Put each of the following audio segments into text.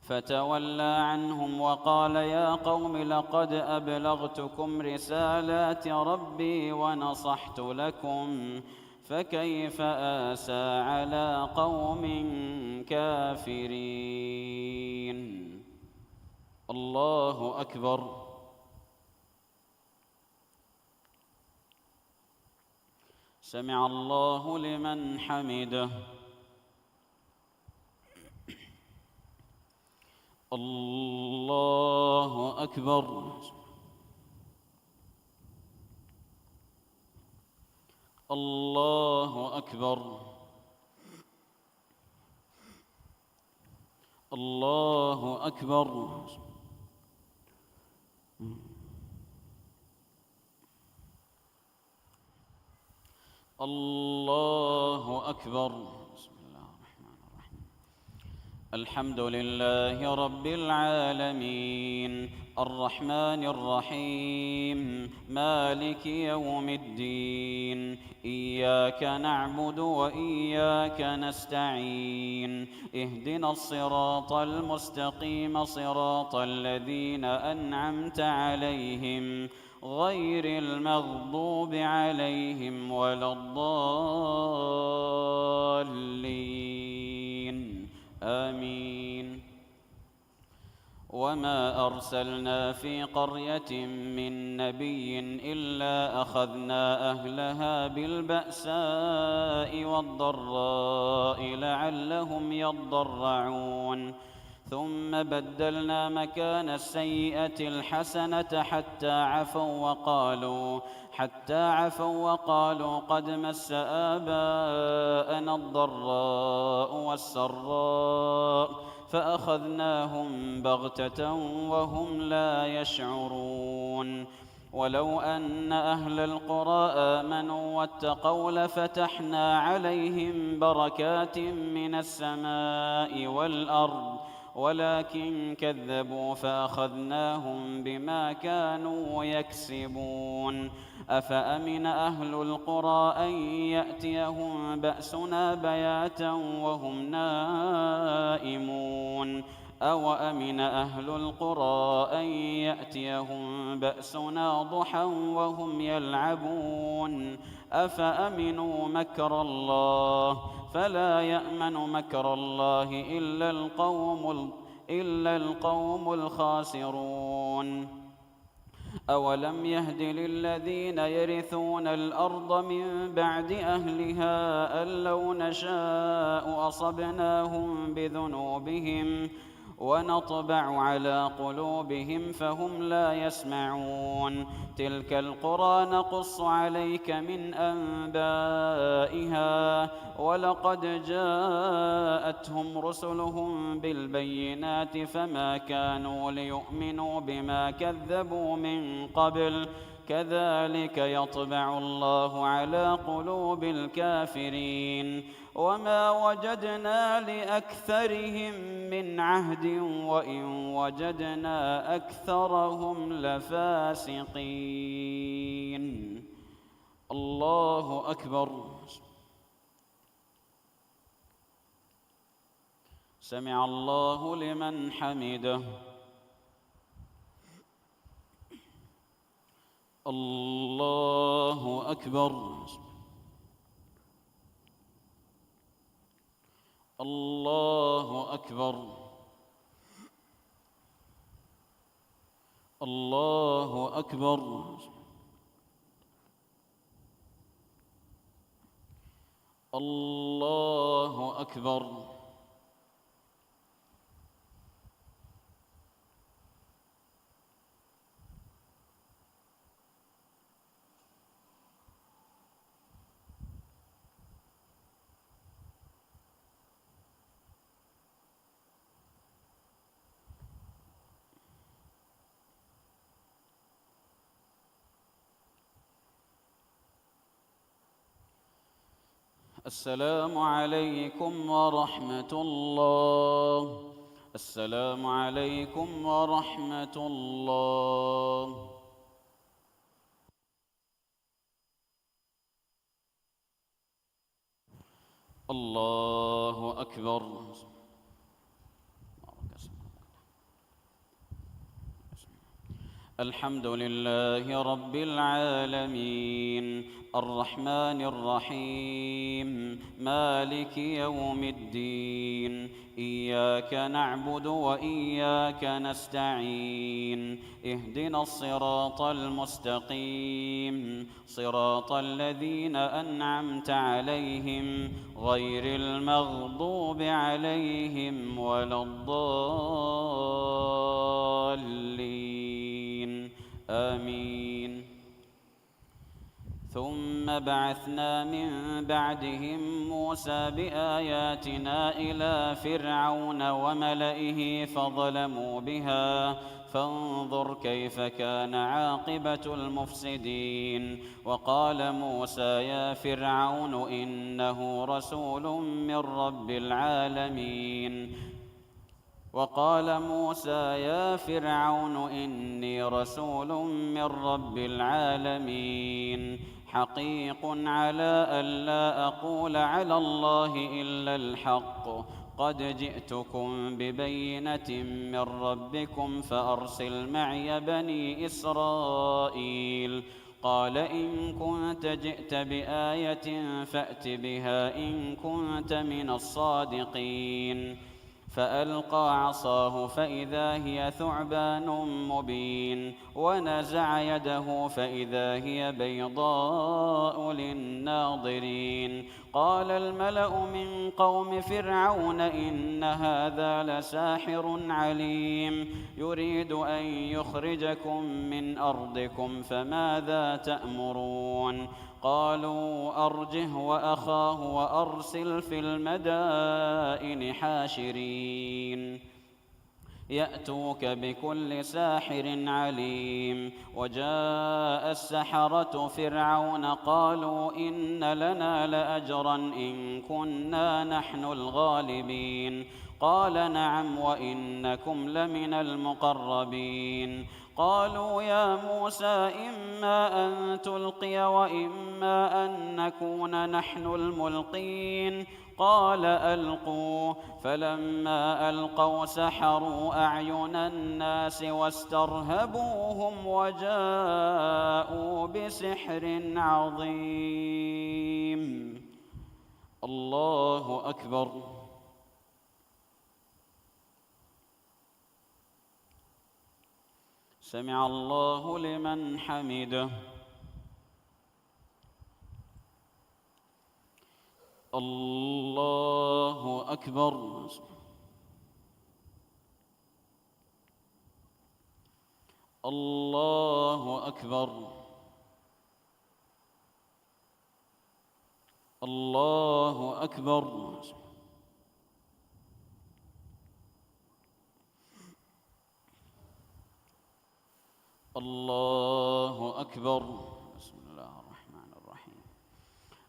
فتولى عنهم وقال يا قوم لقد أبلغتكم رسالات ربي ونصحت لكم فكيف آسى على قوم كافرين. الله أكبر. سمع الله لمن حمده. الله أكبر. الله أكبر. الله أكبر. الله أكبر. بسم الله الرحمن الرحيم. الحمد لله رب العالمين الرحمن الرحيم مالك يوم الدين إياك نعبد وإياك نستعين اهدنا الصراط المستقيم صراط الذين أنعمت عليهم غير المغضوب عليهم ولا الضالين آمين. وما أرسلنا في قرية من نبي إلا أخذنا أهلها بالبأساء والضراء لعلهم يضرعون ثم بدلنا مكان السيئة الحسنة حتى عفوا وقالوا قد مس آباءنا الضراء والسراء فأخذناهم بغتة وهم لا يشعرون. ولو أن أهل القرى آمنوا واتقوا لفتحنا عليهم بركات من السماء والأرض ولكن كذبوا فأخذناهم بما كانوا يكسبون. أفأمن أهل القرى أن يأتيهم بأسنا بياتا وهم نائمون أوأمن أهل القرى أن يأتيهم بأسنا ضحى وهم يلعبون أفأمنوا مكر الله فلا يأمن مكر الله إلا القوم الخاسرون. أولم يهد للذين يرثون الأرض من بعد أهلها أن لو نشاء أصبناهم بذنوبهم ونطبع على قلوبهم فهم لا يسمعون. تلك القرى نقص عليك من أنبائها ولقد جاءتهم رسلهم بالبينات فما كانوا ليؤمنوا بما كذبوا من قبل كذلك يطبع الله على قلوب الكافرين. وما وجدنا لأكثرهم من عهد وإن وجدنا أكثرهم لفاسقين. الله أكبر. سمع الله لمن حمده. الله أكبر. الله أكبر. الله أكبر. الله أكبر. السلام عليكم ورحمة الله. السلام عليكم ورحمة الله. الله أكبر. الحمد لله رب العالمين الرحمن الرحيم مالك يوم الدين إياك نعبد وإياك نستعين اهدنا الصراط المستقيم صراط الذين أنعمت عليهم غير المغضوب عليهم ولا الضالين آمين. ثم بعثنا من بعدهم موسى بآياتنا إلى فرعون وملئه فظلموا بها فانظر كيف كان عاقبة المفسدين. وقال موسى يا فرعون إنه رسول من رب العالمين وقال موسى يا فرعون إني رسول من رب العالمين حقيق على ألا أقول على الله إلا الحق قد جئتكم ببينة من ربكم فأرسل معي بني إسرائيل. قال إن كنت جئت بآية فأت بها إن كنت من الصادقين. فألقى عصاه فإذا هي ثعبان مبين ونزع يده فإذا هي بيضاء للناظرين. قال الملأ من قوم فرعون إن هذا لساحر عليم يريد أن يخرجكم من أرضكم فماذا تأمرون؟ قالوا أرجه وأخاه وأرسل في المدائن حاشرين يأتوك بكل ساحر عليم. وجاء السحرة فرعون قالوا إن لنا لأجرا إن كنا نحن الغالبين. قال نعم وإنكم لمن المقربين. قالوا يا موسى إما أن تلقي وإما أن نكون نحن الملقين. قال ألقوا فلما ألقوا سحروا أعين الناس واسترهبوهم وجاءوا بسحر عظيم. الله أكبر. سمع الله لمن حمده. الله أكبر. الله أكبر. الله أكبر. الله أكبر. بسم الله الرحمن الرحيم.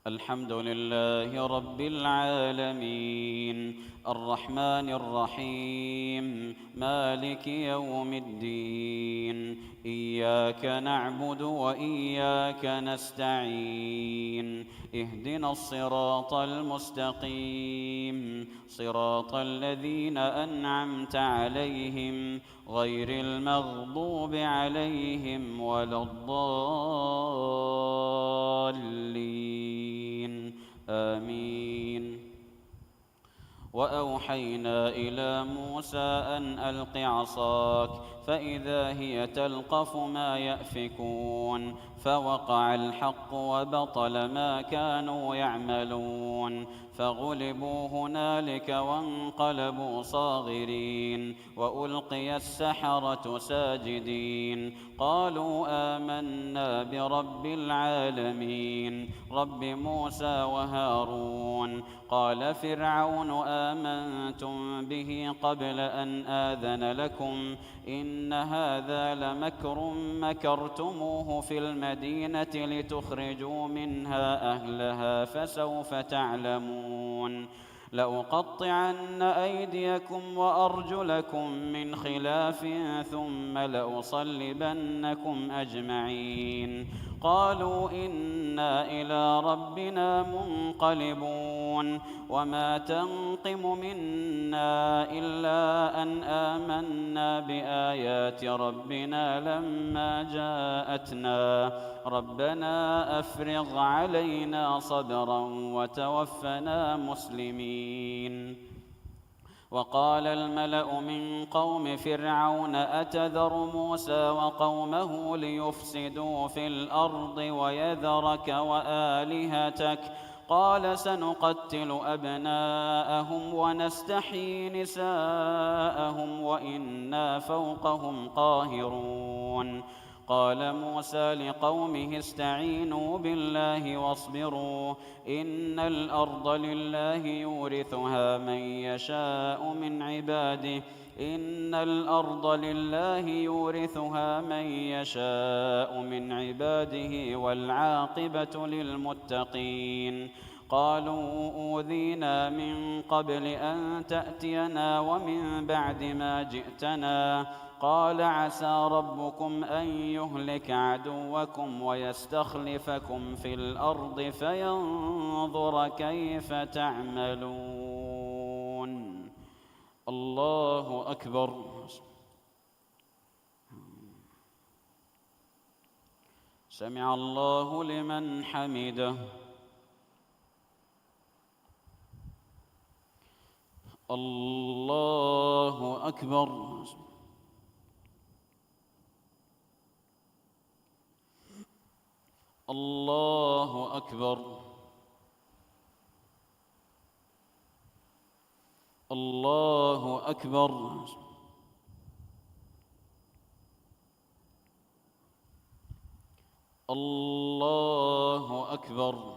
الحمد لله رب العالمين الرحمن الرحيم مالك يوم الدين إياك نعبد وإياك نستعين اهدنا الصراط المستقيم صراط الذين أنعمت عليهم غير المغضوب عليهم ولا الضالين آمين. وأوحينا إلى موسى أن ألق عصاك فإذا هي تلقف ما يأفكون فوقع الحق وبطل ما كانوا يعملون فغلبوا هنالك وانقلبوا صاغرين وألقي السحرة ساجدين قالوا آمنا برب العالمين رب موسى وهارون. قال فرعون آمنتم به قبل أن آذن لكم إن هذا لمكر مكرتموه في المدينة لتخرجوا منها أهلها فسوف تعلمون. لأقطعن أيديكم وأرجلكم من خلاف ثم لأصلبنكم أجمعين. قالوا إن إنا إلى ربنا منقلبون وما تنقم منا إلا أن آمنا بآيات ربنا لما جاءتنا ربنا أفرغ علينا صبرا وتوفنا مسلمين. وقال الملأ من قوم فرعون أتذر موسى وقومه ليفسدوا في الأرض ويذرك وآلهتك قال سنقتل أبناءهم ونستحيي نساءهم وإنا فوقهم قاهرون. قال موسى لقومه استعينوا بالله واصبروا إن الأرض لله يورثها من يشاء من عباده إن الأرض لله يورثها من يشاء من عباده والعاقبة للمتقين. قالوا أوذينا من قبل أن تأتينا ومن بعد ما جئتنا قال عسى ربكم أن يهلك عدوكم ويستخلفكم في الأرض فينظر كيف تعملون. الله أكبر. سمع الله لمن حمده. الله أكبر. الله أكبر. الله أكبر. الله أكبر.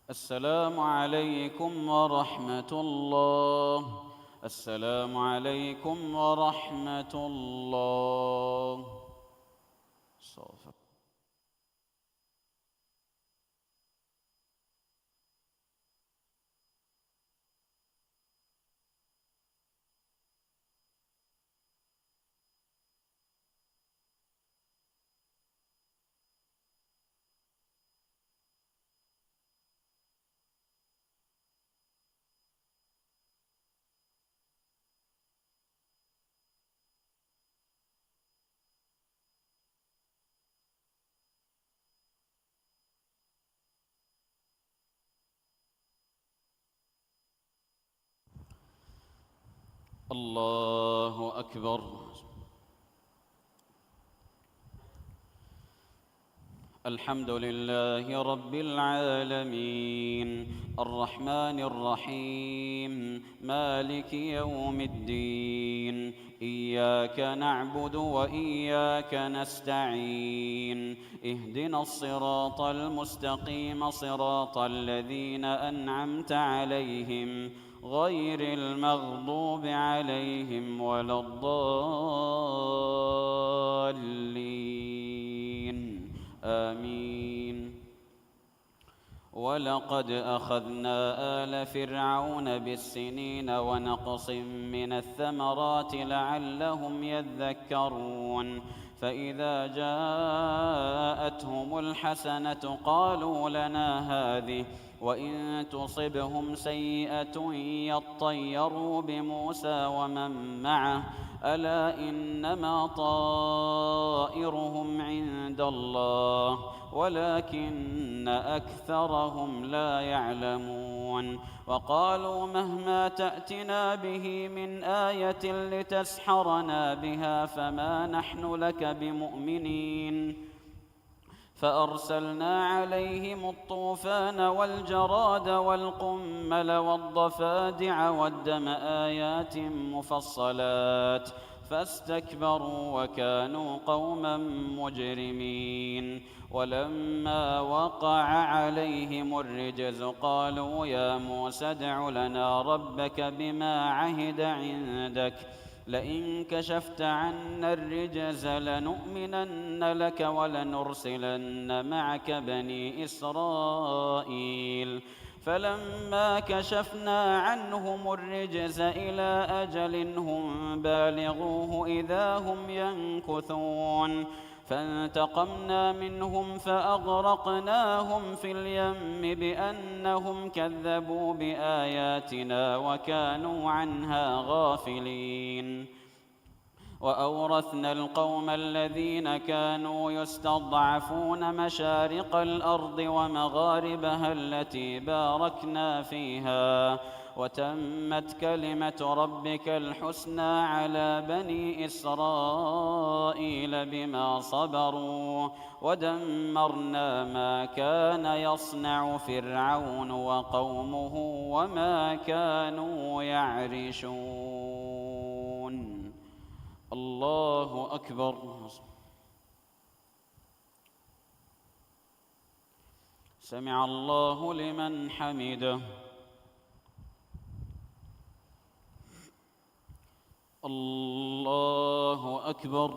السلام عليكم ورحمة الله. السلام عليكم ورحمة الله. صافر. الله أكبر. الحمد لله رب العالمين الرحمن الرحيم مالك يوم الدين إياك نعبد وإياك نستعين اهدنا الصراط المستقيم صراط الذين أنعمت عليهم غير المغضوب عليهم ولا الضالين آمين. ولقد أخذنا آل فرعون بالسنين ونقص من الثمرات لعلهم يذكرون فإذا جاءتهم الحسنة قالوا لنا هذه وإن تصبهم سيئة يطيروا بموسى ومن معه ألا إنما طائرهم عند الله ولكن أكثرهم لا يعلمون. وقالوا مهما تأتنا به من آية لتسحرنا بها فما نحن لك بمؤمنين فأرسلنا عليهم الطوفان والجراد والقمل والضفادع والدم آيات مفصلات فاستكبروا وكانوا قوما مجرمين. ولما وقع عليهم الرجز قالوا يا موسى ادع لنا ربك بما عهد عندك لئن كشفت عنا الرجز لنؤمنن لك ولنرسلن معك بني إسرائيل. فلما كشفنا عنهم الرجز إلى أجل هم بالغوه إذا هم ينكثون فانتقمنا منهم فأغرقناهم في اليم بأنهم كذبوا بآياتنا وكانوا عنها غافلين. وأورثنا القوم الذين كانوا يستضعفون مشارق الأرض ومغاربها التي باركنا فيها وتمت كلمة ربك الحسنى على بني إسرائيل بما صبروا ودمرنا ما كان يصنع فرعون وقومه وما كانوا يعرشون. الله أكبر. سمع الله لمن حمده. الله أكبر.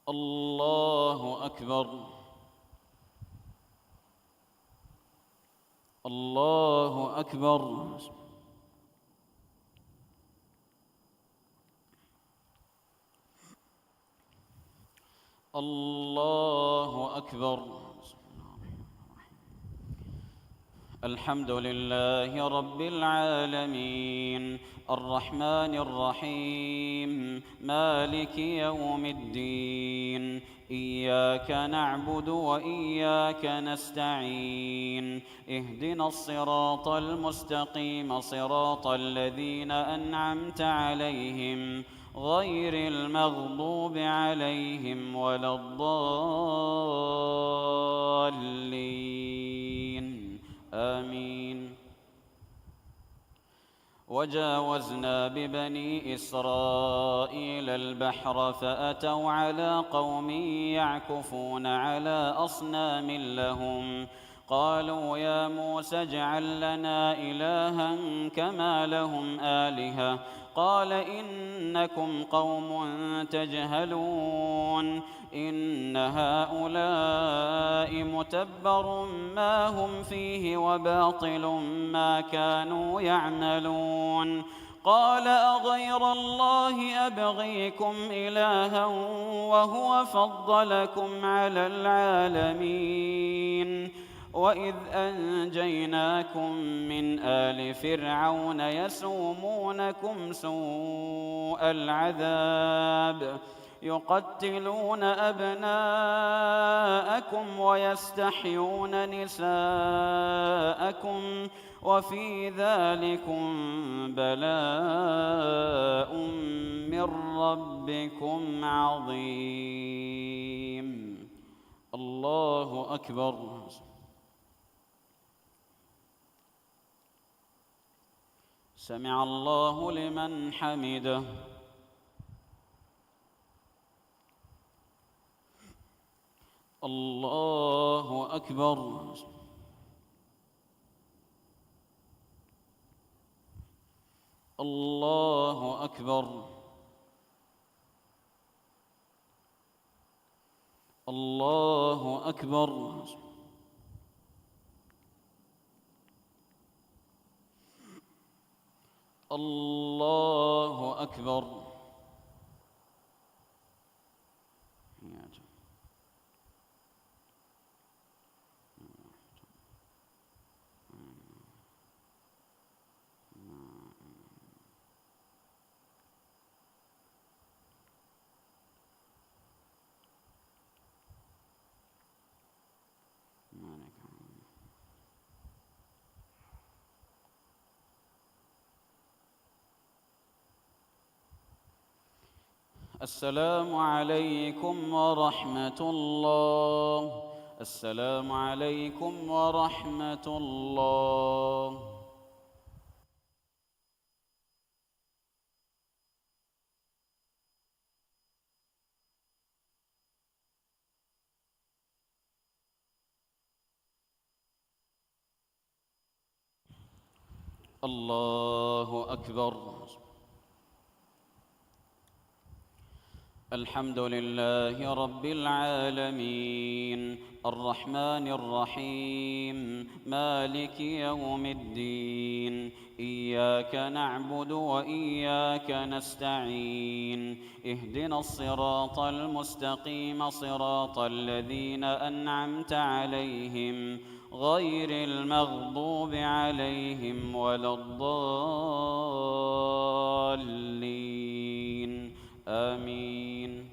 الله أكبر. الله أكبر. الله أكبر. الحمد لله رب العالمين الرحمن الرحيم مالك يوم الدين إياك نعبد وإياك نستعين اهدنا الصراط المستقيم صراط الذين أنعمت عليهم غير المغضوب عليهم ولا الضالين آمين. وجاوزنا ببني إسرائيل البحر فأتوا على قوم يعكفون على أصنام لهم قالوا يا موسى اجعل لنا إلها كما لهم آلهة قال إنكم قوم تجهلون إن هؤلاء متبر ما هم فيه وباطل ما كانوا يعملون قال أغير الله أبغيكم إلها وهو فضلكم على العالمين وإذ أنجيناكم من آل فرعون يسومونكم سوء العذاب يقتلون أبناءكم ويستحيون نساءكم وفي ذلكم بلاء من ربكم عظيم. الله أكبر. سمع الله لمن حمده. الله أكبر. الله أكبر. الله أكبر. الله أكبر. السلام عليكم ورحمة الله. السلام عليكم ورحمة الله. الله أكبر. الحمد لله رب العالمين الرحمن الرحيم مالك يوم الدين إياك نعبد وإياك نستعين اهدنا الصراط المستقيم صراط الذين أنعمت عليهم غير المغضوب عليهم ولا الضالين آمين.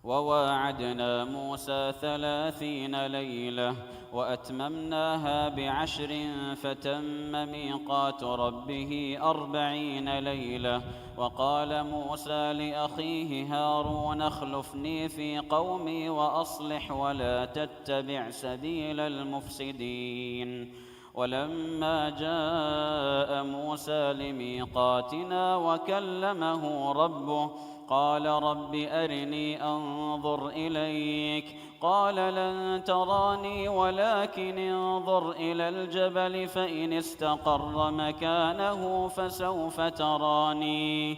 وواعدنا موسى 30 ليلة وأتممناها ب10 فتم ميقات ربه 40 ليلة. وقال موسى لأخيه هارون اخلفني في قومي وأصلح ولا تتبع سبيل المفسدين. ولما جاء موسى لميقاتنا وكلمه ربه قال رب أرني أنظر إليك قال لن تراني ولكن انظر إلى الجبل فإن استقر مكانه فسوف تراني.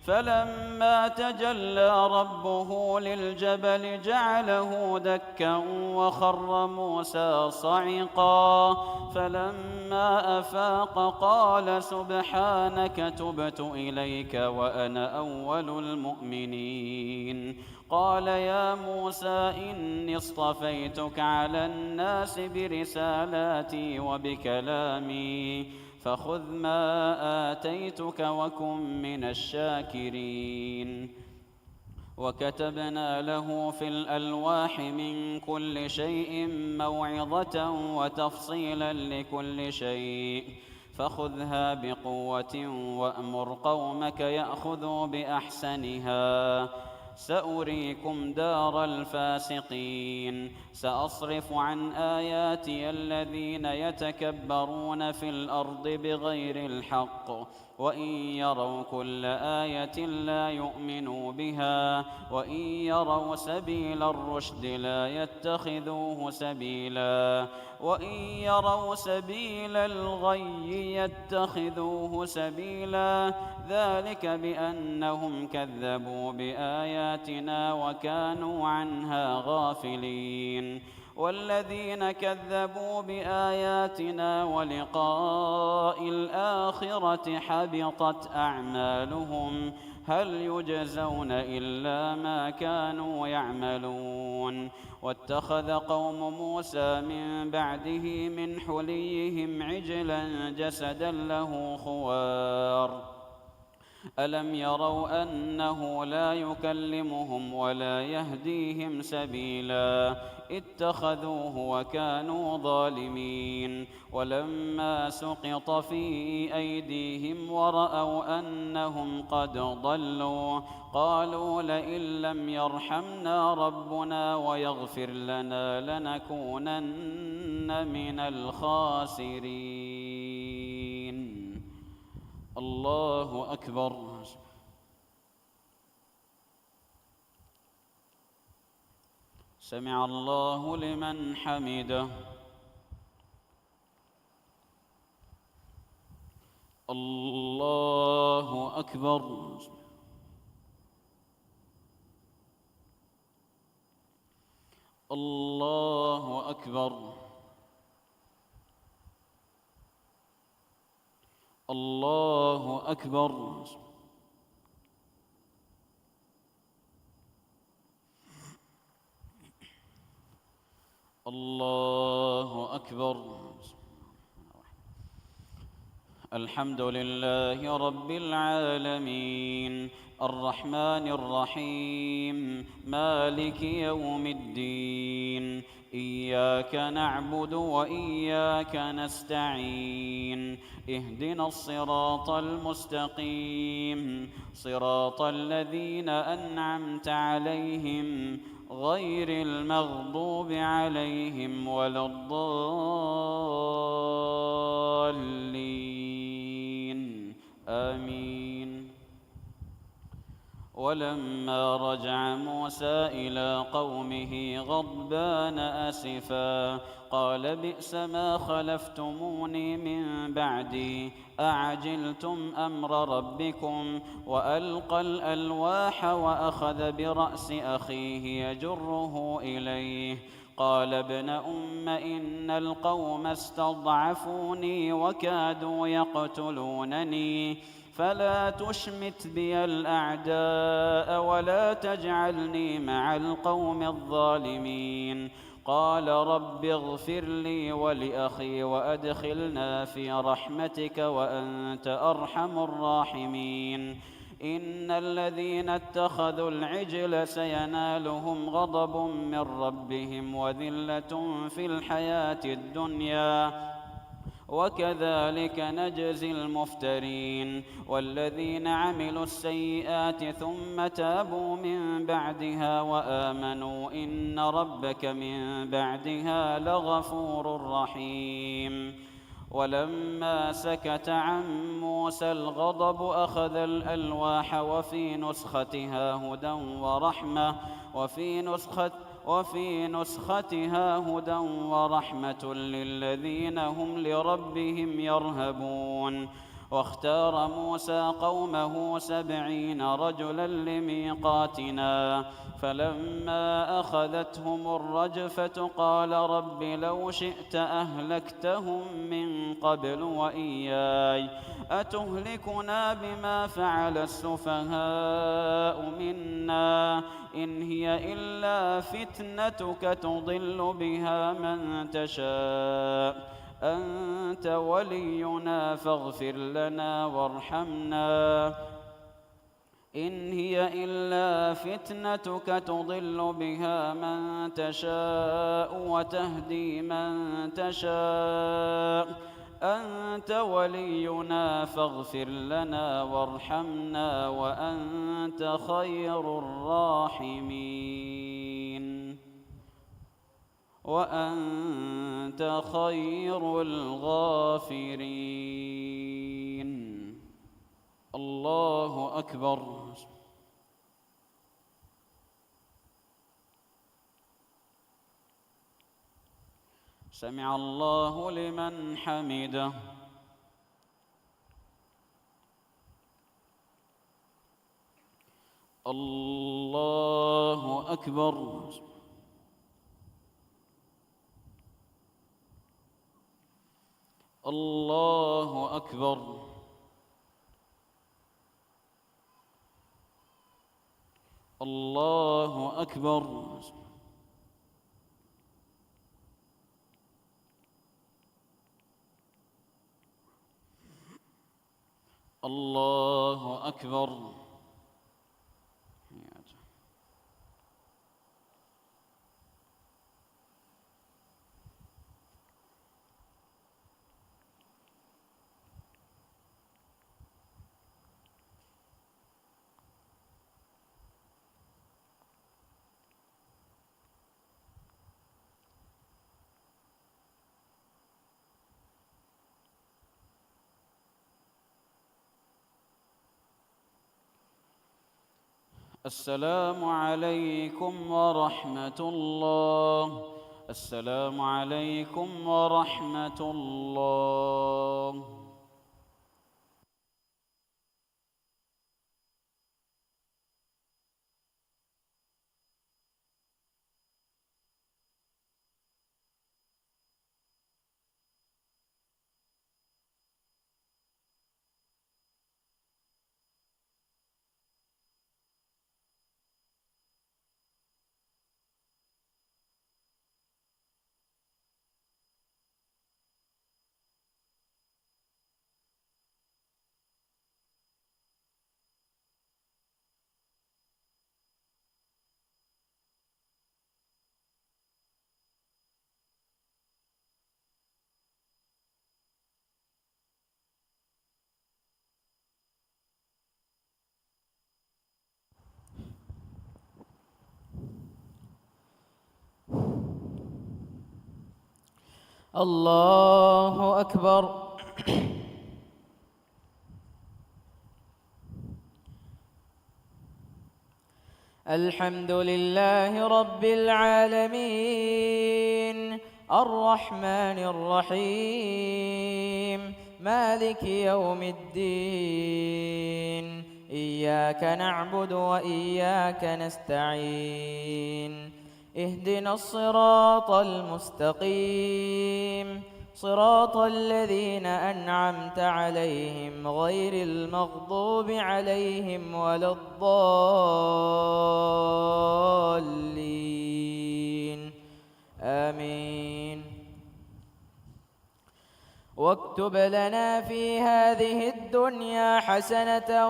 فلما تجلى ربه للجبل جعله دكا وخر موسى صعقا. فلما أفاق قال سبحانك تبت إليك وأنا أول المؤمنين. قال يا موسى إني اصطفيتك على الناس برسالاتي وبكلامي فخذ ما آتيتك وكن من الشاكرين. وكتبنا له في الألواح من كل شيء موعظة وتفصيلا لكل شيء فخذها بقوة وأمر قومك يأخذوا بأحسنها سأريكم دار الفاسقين. سأصرف عن آياتي الذين يتكبرون في الأرض بغير الحق وإن يروا كل آية لا يؤمنوا بها وإن يروا سبيل الرشد لا يتخذوه سبيلا وإن يروا سبيل الغي يتخذوه سبيلا ذلك بأنهم كذبوا بآياتنا وكانوا عنها غافلين. والذين كذبوا بآياتنا ولقاء الآخرة حبطت أعمالهم هل يجزون إلا ما كانوا يعملون. واتخذ قوم موسى من بعده من حليهم عجلا جسدا له خوار ألم يروا أنه لا يكلمهم ولا يهديهم سبيلا اتخذوه وكانوا ظالمين. ولما سقط في أيديهم ورأوا أنهم قد ضلوا قالوا لئن لم يرحمنا ربنا ويغفر لنا لنكونن من الخاسرين. الله أكبر. سمع الله لمن حمده. الله أكبر. الله أكبر. الله أكبر. الله أكبر. الحمد لله رب العالمين الرحمن الرحيم مالك يوم الدين إياك نعبد وإياك نستعين اهدنا الصراط المستقيم صراط الذين أنعمت عليهم غير المغضوب عليهم ولا الضالين آمين. ولما رجع موسى إلى قومه غضبان أسفا قال بئس ما خلفتموني من بعدي أعجلتم أمر ربكم وألقى الألواح وأخذ برأس أخيه يجره إليه قال ابن أم إن القوم استضعفوني وكادوا يقتلونني فلا تشمت بي الأعداء ولا تجعلني مع القوم الظالمين قال رب اغفر لي ولأخي وأدخلنا في رحمتك وأنت أرحم الراحمين إن الذين اتخذوا العجل سينالهم غضب من ربهم وذلة في الحياة الدنيا وكذلك نجزي المفترين والذين عملوا السيئات ثم تابوا من بعدها وآمنوا إن ربك من بعدها لغفور رحيم ولما سكت عن موسى الغضب أخذ الألواح وفي نسختها هدى ورحمة للذين هم لربهم يرهبون واختار موسى قومه 70 رجلا لميقاتنا فلما أخذتهم الرجفة قال رب لو شئت أهلكتهم من قبل وإياي أتهلكنا بما فعل السفهاء منا إن هي إلا فتنتك تضل بها من تشاء أنت ولينا فاغفر لنا وارحمنا إن هي إلا فتنتك تضل بها من تشاء وتهدي من تشاء أنت ولينا فاغفر لنا وارحمنا وأنت خير الراحمين وأنت خير الغافرين الله أكبر سمع الله لمن حمده الله أكبر الله أكبر الله أكبر الله أكبر السلام عليكم ورحمة الله السلام عليكم ورحمة الله الله أكبر الحمد لله رب العالمين الرحمن الرحيم مالك يوم الدين إياك نعبد وإياك نستعين اهدنا الصراط المستقيم صراط الذين أنعمت عليهم غير المغضوب عليهم ولا الضالين آمين. واكتب لنا في هذه الدنيا حسنة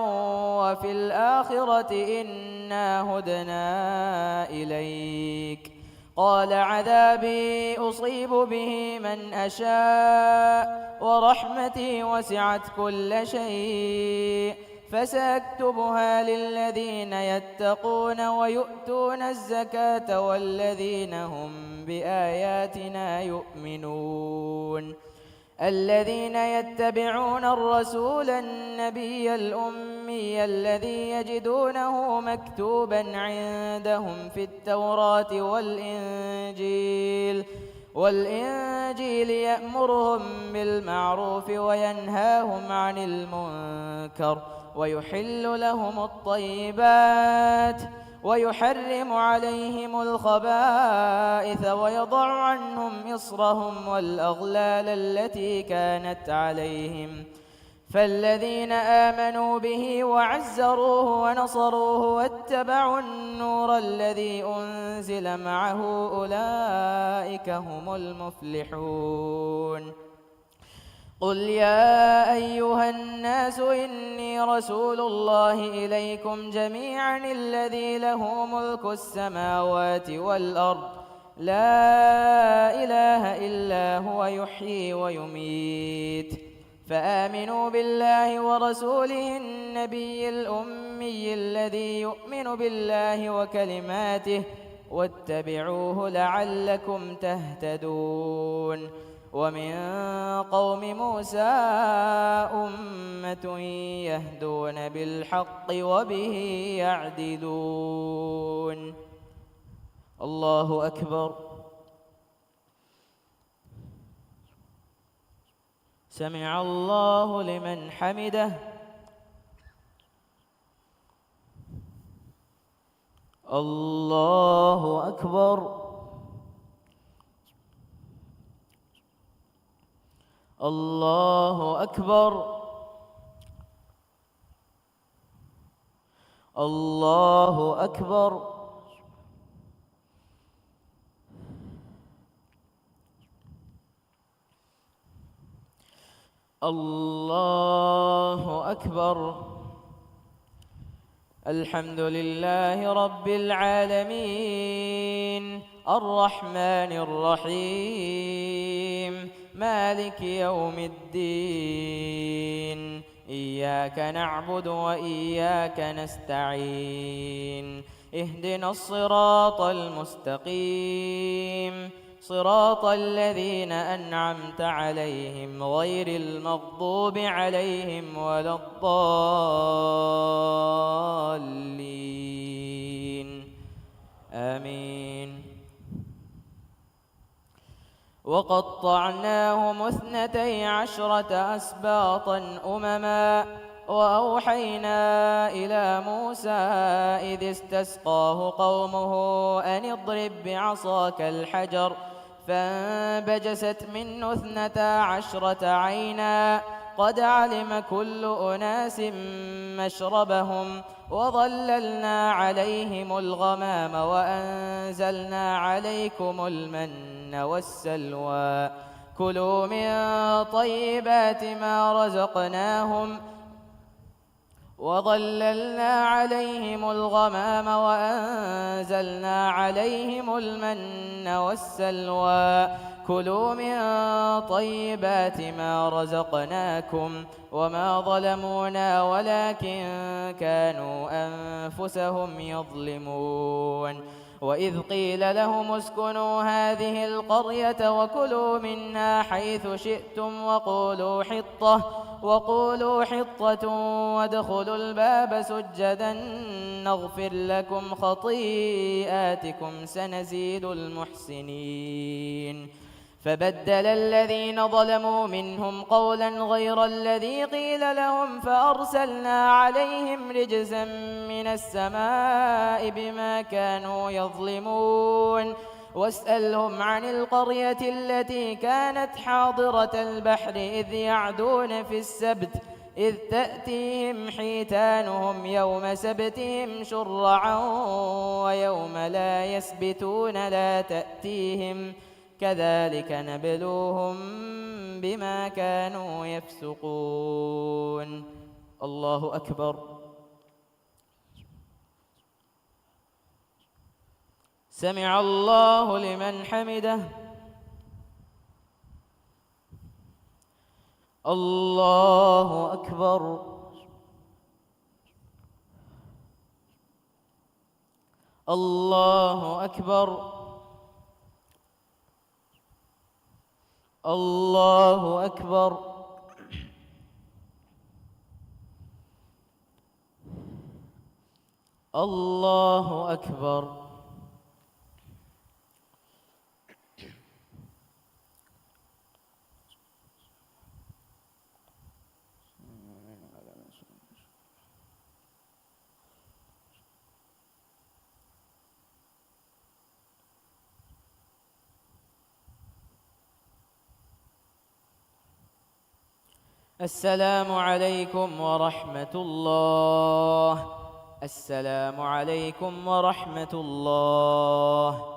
وفي الآخرة إنا هدنا إليك. قال عذابي أصيب به من أشاء ورحمتي وسعت كل شيء فسأكتبها للذين يتقون ويؤتون الزكاة والذين هم بآياتنا يؤمنون. الذين يتبعون الرسول النبي الأمي الذي يجدونه مكتوبا عندهم في التوراة والإنجيل يأمرهم بالمعروف وينهاهم عن المنكر ويحل لهم الطيبات ويحرم عليهم الخبائث ويضع عنهم إصرهم والأغلال التي كانت عليهم. فالذين آمنوا به وعزروه ونصروه واتبعوا النور الذي أنزل معه أولئك هم المفلحون. قل يا أيها الناس إني رسول الله إليكم جميعا الذي له ملك السماوات والأرض لا إله إلا هو يحيي ويميت. فآمنوا بالله ورسوله النبي الأمي الذي يؤمن بالله وكلماته واتبعوه لعلكم تهتدون. ومن قوم موسى أمة يهدون بالحق وبه يعدلون. الله أكبر. سمع الله لمن حمده. الله أكبر. الله أكبر. الله أكبر. الله أكبر. الحمد لله رب العالمين الرحمن الرحيم مالك يوم الدين إياك نعبد وإياك نستعين اهدنا الصراط المستقيم صراط الذين أنعمت عليهم غير المغضوب عليهم ولا الضالين آمين. وقطعناهم 12 أسباطا أمما وأوحينا إلى موسى إذ استسقاه قومه أن اضرب بعصاك الحجر فانبجست منه 12 عينا قد علم كل أناس مشربهم وظللنا عليهم الغمام وأنزلنا عليكم المن والسلوى كلوا من طيبات ما رزقناهم وظللنا عليهم الغمام وأنزلنا عليهم المن والسلوى كلوا من طيبات ما رزقناكم وما ظلمونا ولكن كانوا أنفسهم يظلمون. وإذ قيل لهم اسكنوا هذه القرية وكلوا منها حيث شئتم وقولوا حطة وادخلوا الباب سجدا نغفر لكم خطيئاتكم سنزيد المحسنين. فبدل الذين ظلموا منهم قولا غير الذي قيل لهم فأرسلنا عليهم رجزا من السماء بما كانوا يظلمون. واسألهم عن القرية التي كانت حاضرة البحر إذ يعدون في السبت إذ تأتيهم حيتانهم يوم سبتهم شرعا ويوم لا يسبتون لا تأتيهم كذلك نبلوهم بما كانوا يفسقون. الله أكبر. سمع الله لمن حمده. الله أكبر. الله أكبر. الله أكبر. الله أكبر. السلام عليكم ورحمة الله. السلام عليكم ورحمة الله.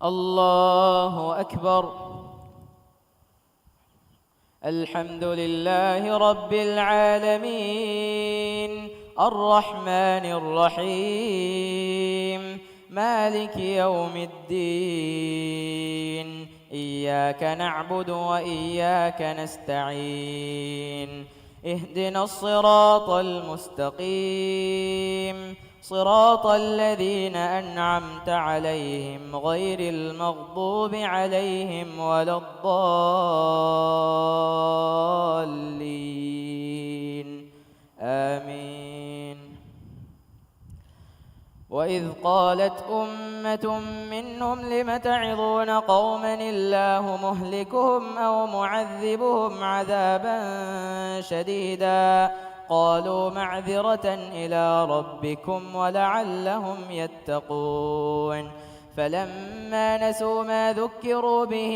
الله أكبر. الحمد لله رب العالمين الرحمن الرحيم مالك يوم الدين إياك نعبد وإياك نستعين اهدنا الصراط المستقيم صراط الذين أنعمت عليهم غير المغضوب عليهم ولا الضالين آمين. وإذ قالت أمة منهم لم تعظون قوما الله مهلكهم أو معذبهم عذابا شديدا قالوا معذرة إلى ربكم ولعلهم يتقون. فلما نسوا ما ذكروا به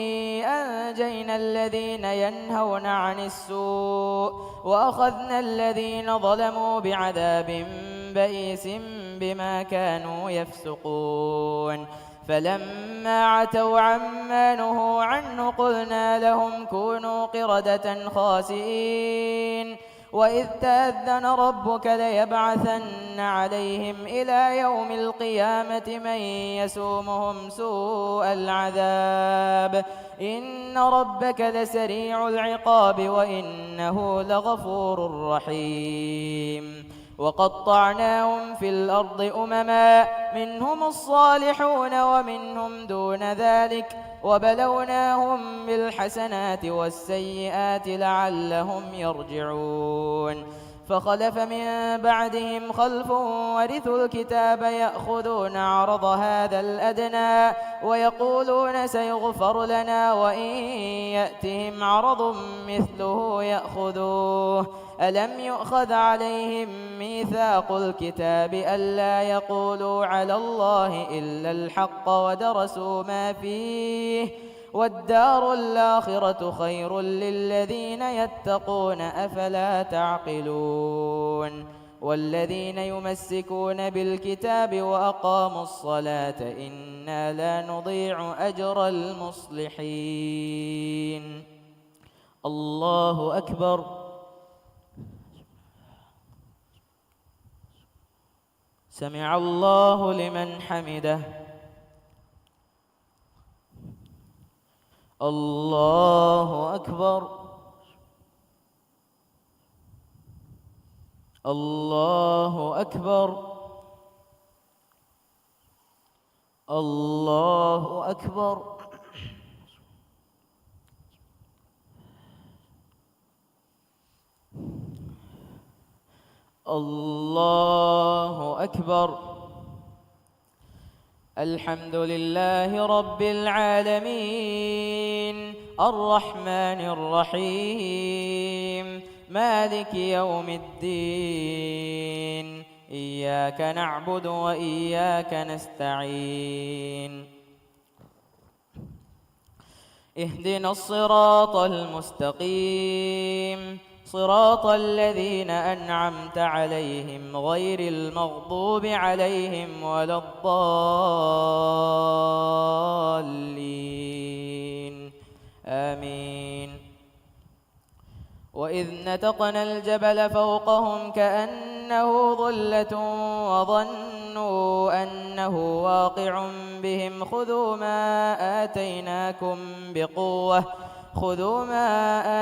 أنجينا الذين ينهون عن السوء وأخذنا الذين ظلموا بعذاب بئيس بما كانوا يفسقون. فلما عتوا عما نهوا عنه قلنا لهم كونوا قردة خاسئين. وإذ تأذن ربك ليبعثن عليهم إلى يوم القيامة من يسومهم سوء العذاب إن ربك لسريع العقاب وإنه لغفور رحيم. وقطعناهم في الأرض أمما منهم الصالحون ومنهم دون ذلك وبلوناهم بالحسنات والسيئات لعلهم يرجعون. فخلف من بعدهم خلف ورثوا الكتاب يأخذون عرض هذا الأدنى ويقولون سيغفر لنا وإن يأتهم عرض مثله يأخذوه. ألم يؤخذ عليهم ميثاق الكتاب ألا يقولوا على الله إلا الحق ودرسوا ما فيه والدار الآخرة خير للذين يتقون أفلا تعقلون. والذين يمسكون بالكتاب وأقاموا الصلاة إنا لا نضيع أجر المصلحين. الله أكبر. سمع الله لمن حمده. الله أكبر. الله أكبر. الله أكبر. الله أكبر. الحمد لله رب العالمين الرحمن الرحيم مالك يوم الدين إياك نعبد وإياك نستعين اهدنا الصراط المستقيم صراط الذين أنعمت عليهم غير المغضوب عليهم ولا الضالين آمين. وإذ نتقنا الجبل فوقهم كأنه ظلة وظنوا أنه واقع بهم خذوا ما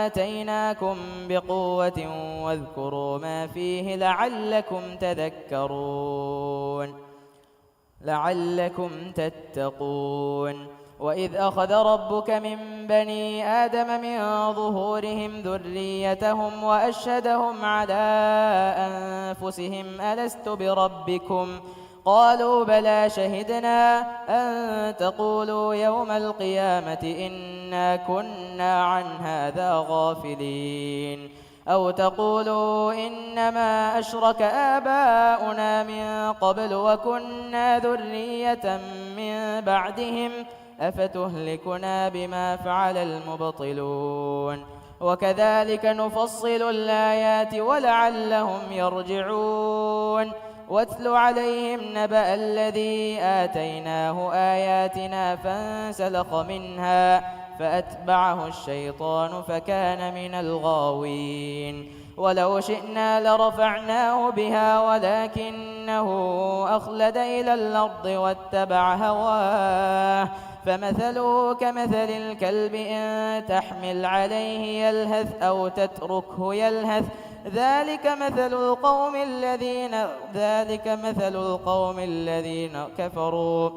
آتيناكم بقوة واذكروا ما فيه لعلكم تتقون. وإذ أخذ ربك من بني آدم من ظهورهم ذريتهم وأشهدهم على أنفسهم ألست بربكم قالوا بلى شهدنا أن تقولوا يوم القيامة إنا كنا عن هذا غافلين أو تقولوا إنما أشرك آباؤنا من قبل وكنا ذرية من بعدهم أفتهلكنا بما فعل المبطلون وكذلك نفصل الآيات ولعلهم يرجعون. واتل عليهم نبأ الذي آتيناه آياتنا فانسلخ منها فأتبعه الشيطان فكان من الغاوين ولو شئنا لرفعناه بها ولكنه أخلد إلى الأرض واتبع هواه فمثله كمثل الكلب إن تحمل عليه يلهث أو تتركه يلهث ذلك مثل القوم الذين كفروا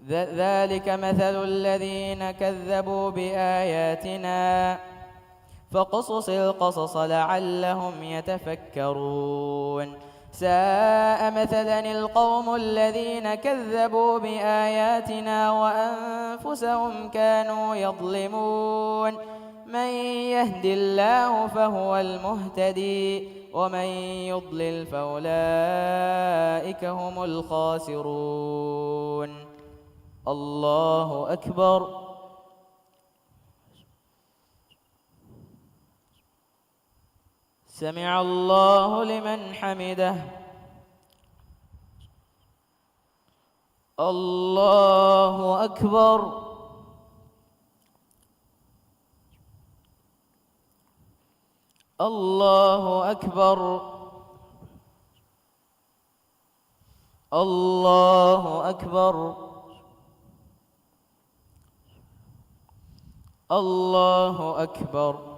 ذلك مثل الذين كذبوا بآياتنا فقصص القصص لعلهم يتفكرون. ساء مثلا القوم الذين كذبوا بآياتنا وأنفسهم كانوا يظلمون. من يهد الله فهو المهتدي ومن يضلل فأولئك هم الخاسرون. الله أكبر. سمع الله لمن حمده. الله أكبر. الله أكبر. الله أكبر. الله أكبر.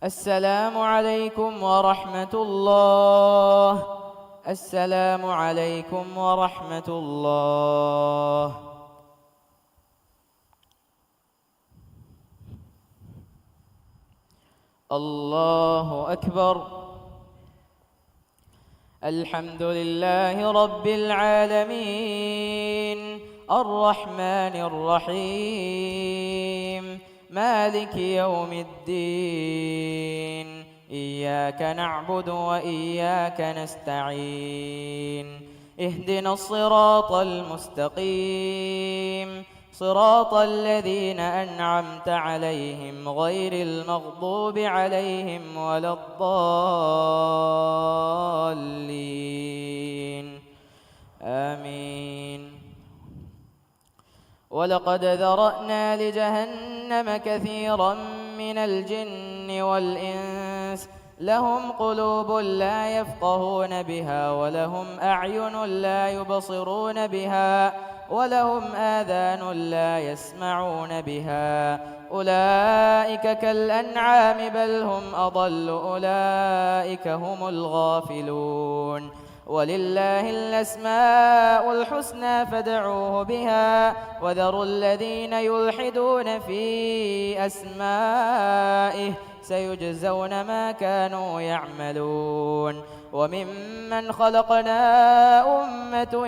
السلام عليكم ورحمة الله. السلام عليكم ورحمة الله. الله أكبر. الحمد لله رب العالمين الرحمن الرحيم مالك يوم الدين إياك نعبد وإياك نستعين اهدنا الصراط المستقيم صراط الذين أنعمت عليهم غير المغضوب عليهم ولا الضالين. آمين. ولقد ذرأنا لجهنم كثيرا من الجن والإنس لهم قلوب لا يفقهون بها ولهم أعين لا يبصرون بها ولهم آذان لا يسمعون بها أولئك كالأنعام بل هم أضل أولئك هم الغافلون ولله الأسماء الحسنى فادعوه بها وذروا الذين يلحدون في أسمائه سيجزون ما كانوا يعملون وممن خلقنا أمة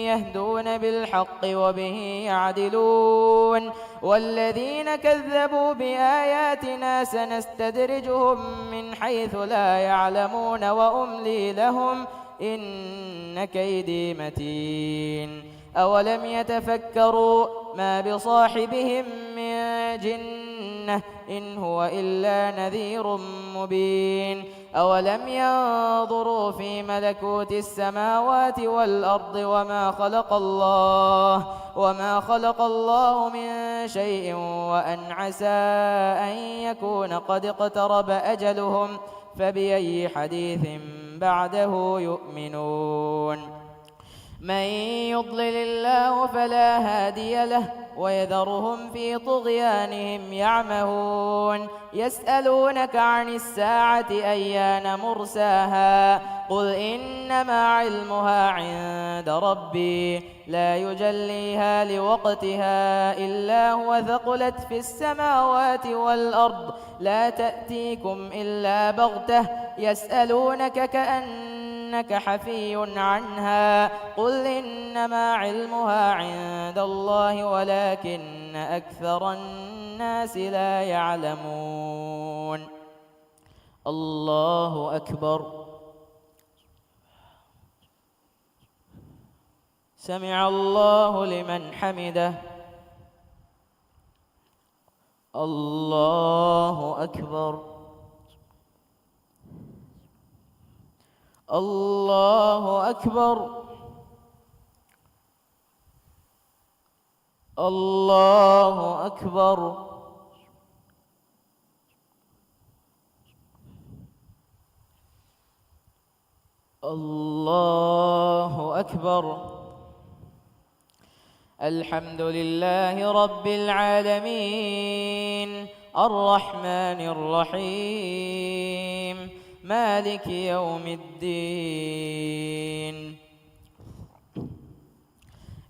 يهدون بالحق وبه يعدلون والذين كذبوا بآياتنا سنستدرجهم من حيث لا يعلمون وأملي لهم إن كيدي متين أولم يتفكروا ما بصاحبهم من جنة إن هو إلا نذير مبين أولم ينظروا في ملكوت السماوات والأرض وما خلق الله من شيء وأن عسى أن يكون قد اقترب أجلهم فبأي حديث بعده يؤمنون من يضلل الله فلا هادي له ويذرهم في طغيانهم يعمهون يسألونك عن الساعة أيان مرساها قل إنما علمها عند ربي لا يجليها لوقتها إلا هو ثقلت في السماوات والأرض لا تأتيكم إلا بغتة يسألونك كأنك حفي عنها قل إنما علمها عند الله ولكن أكثر الناس لا يعلمون الله أكبر سمع الله لمن حمده الله أكبر الله أكبر الله أكبر الله أكبر الحمد لله رب العالمين الرحمن الرحيم مالك يوم الدين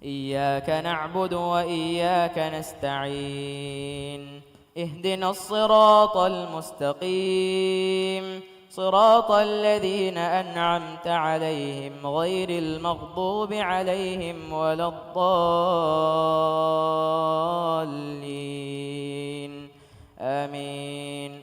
إياك نعبد وإياك نستعين اهدنا الصراط المستقيم صراط الذين أنعمت عليهم غير المغضوب عليهم ولا الضالين آمين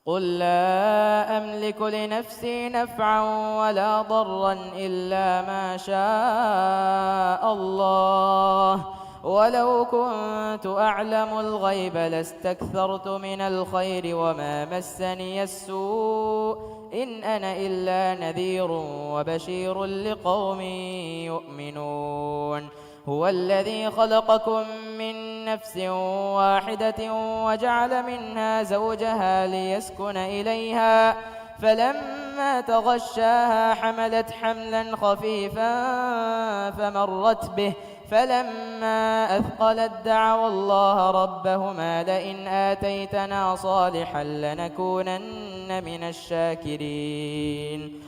قل لا أملك لنفسي نفعا ولا ضرا إلا ما شاء الله ولو كنت أعلم الغيب لاستكثرت من الخير وما مسني السوء إن أنا إلا نذير وبشير لقوم يؤمنون هو الذي خلقكم من نفس واحدة وجعل منها زوجها ليسكن إليها فلما تغشاها حملت حملا خفيفا فمرت به فلما أثقلت دعوا الله ربهما لئن آتيتنا صالحا لنكونن من الشاكرين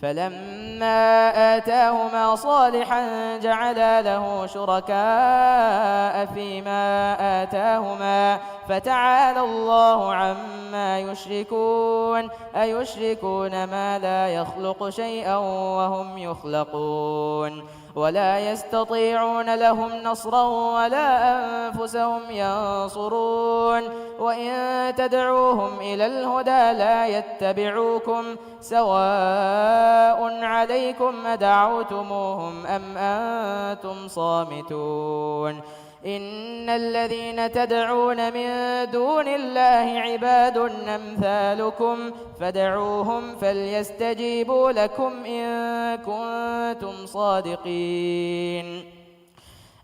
فلما آتاهما صالحا جعلا له شركاء فيما آتاهما فتعالى الله عما يشركون أيشركون ما لا يخلق شيئا وهم يخلقون ولا يستطيعون لهم نصرا ولا أنفسهم ينصرون وإن تدعوهم إلى الهدى لا يتبعوكم سواء عليكم أدعوتموهم أم أنتم صامتون إن الذين تدعون من دون الله عباد أمثالكم فادعوهم فليستجيبوا لكم إن كنتم صادقين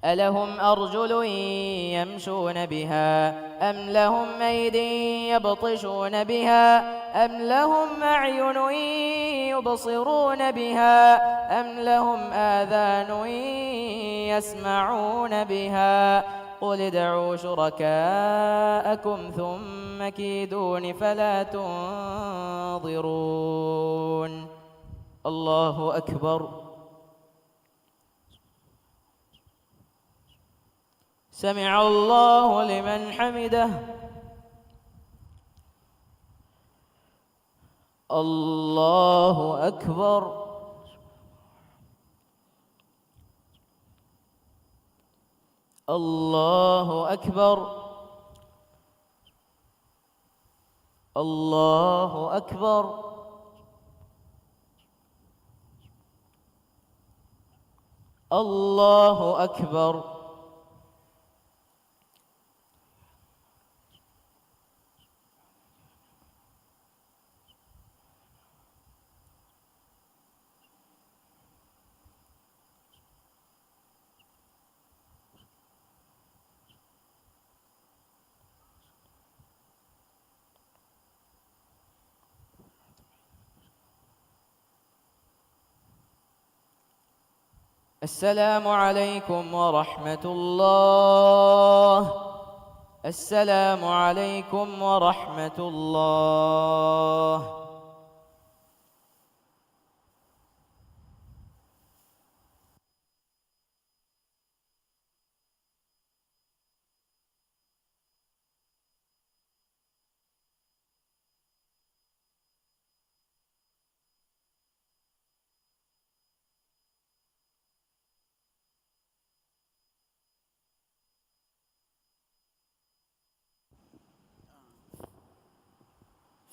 ألهم أرجل يمشون بها أم لهم أيد يبطشون بها أم لهم أعين يبصرون بها أم لهم آذان يسمعون بها قل ادعوا شركاءكم ثم كيدون فلا تنظرون. الله أكبر. سمع الله لمن حمده. الله أكبر. الله أكبر. الله أكبر. الله أكبر. السلام عليكم ورحمة الله. السلام عليكم ورحمة الله.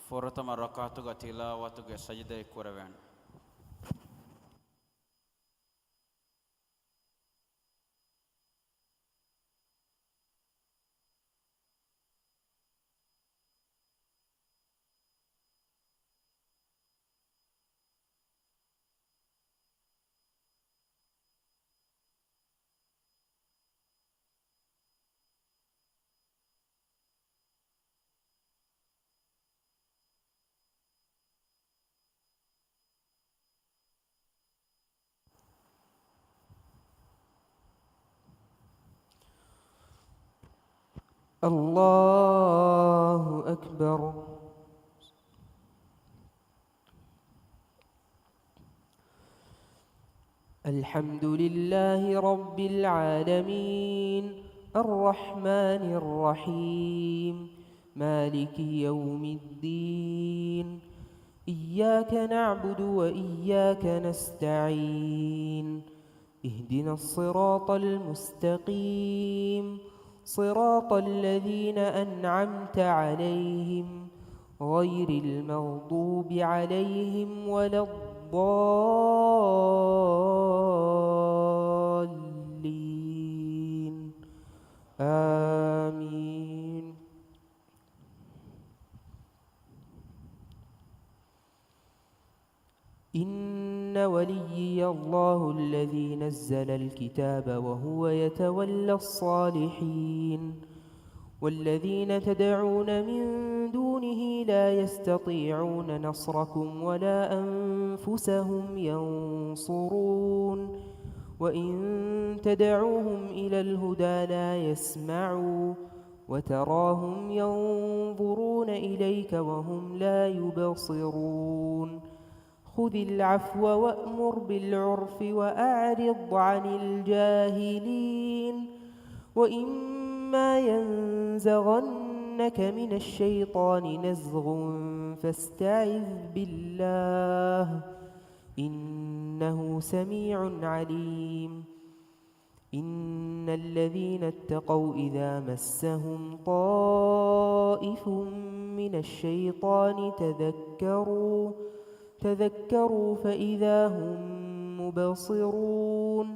ಫೋರತಮ ರಕಾತುಗ ತಿಲಾವತುಗೆ ಸಜ್ದೆ ಕುರವೇಣ. الله أكبر. الحمد لله رب العالمين الرحمن الرحيم مالك يوم الدين إياك نعبد وإياك نستعين اهدنا الصراط المستقيم صراط الذين أنعمت عليهم غير المغضوب عليهم ولا الضالين آمين. إن وليي الله الذي نزل الكتاب وهو يتولى الصالحين والذين تدعون من دونه لا يستطيعون نصركم ولا أنفسهم ينصرون وإن تدعوهم إلى الهدى لا يسمعوا وتراهم ينظرون إليك وهم لا يبصرون خذ العفو وأمر بالعرف وأعرض عن الجاهلين وإما ينزغنك من الشيطان نزغ فاستعذ بالله إنه سميع عليم. إن الذين اتقوا إذا مسهم طائف من الشيطان تذكروا فإذا هم مبصرون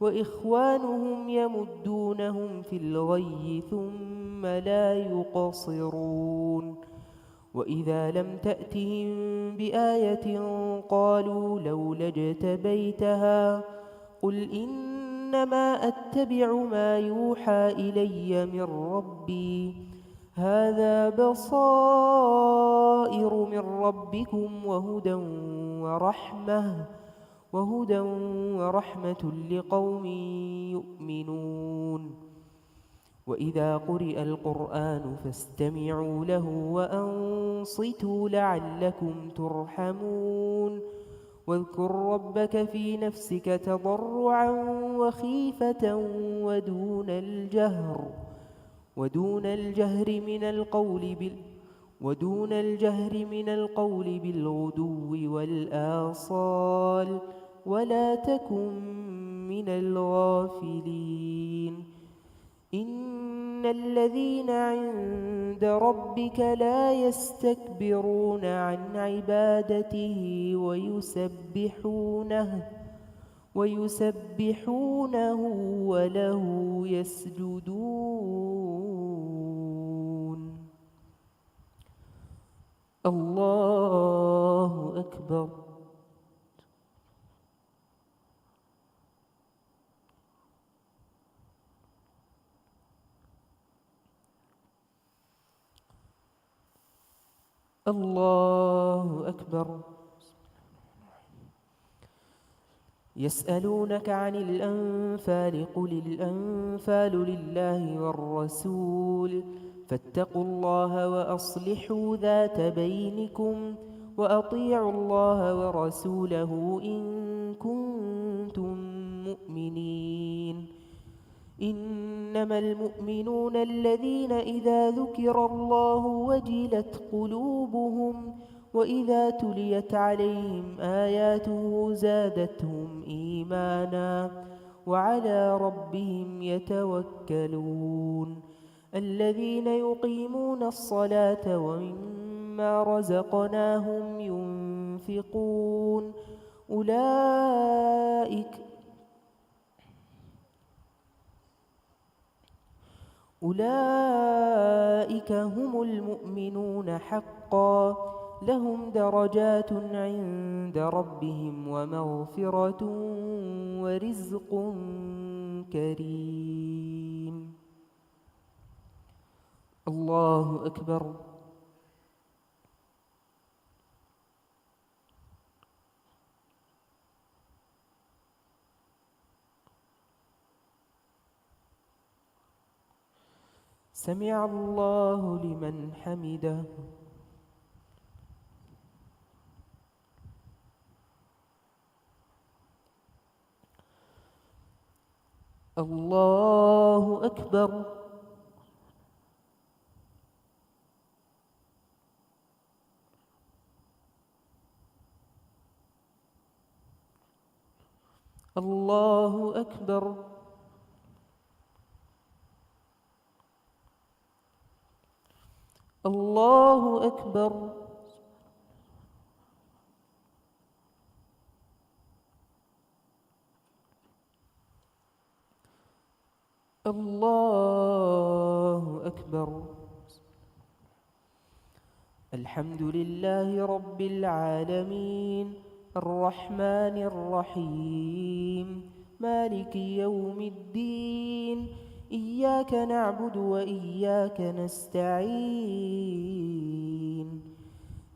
وإخوانهم يمدونهم في الغي ثم لا يقصرون وإذا لم تأتهم بآية قالوا لولا اجتبيتها قل إن إنما أتبع ما يوحى إلي من ربي هذا بصائر من ربكم وهدى ورحمة لقوم يؤمنون وإذا قرئ القرآن فاستمعوا له وأنصتوا لعلكم ترحمون واذكر ربك في نفسك تضرعا وخيفة ودون الجهر من القول بالغدو والآصال ولا تكن من الغافلين إن الذين عند ربك لا يستكبرون عن عبادته ويسبحونه وله يسجدون الله أكبر الله أكبر يسألونك عن الأنفال قل الأنفال لله والرسول فاتقوا الله وأصلحوا ذات بينكم وأطيعوا الله ورسوله إن كنتم مؤمنين إنما المؤمنون الذين إذا ذكر الله وجلت قلوبهم وإذا تليت عليهم آياته زادتهم إيمانا وعلى ربهم يتوكلون الذين يقيمون الصلاة ومما رزقناهم ينفقون أولئك هم المؤمنون حقا لهم درجات عند ربهم ومغفرة ورزق كريم الله أكبر سمع الله لمن حمده الله أكبر الله أكبر الله أكبر الله أكبر الحمد لله رب العالمين الرحمن الرحيم مالك يوم الدين إياك نعبد وإياك نستعين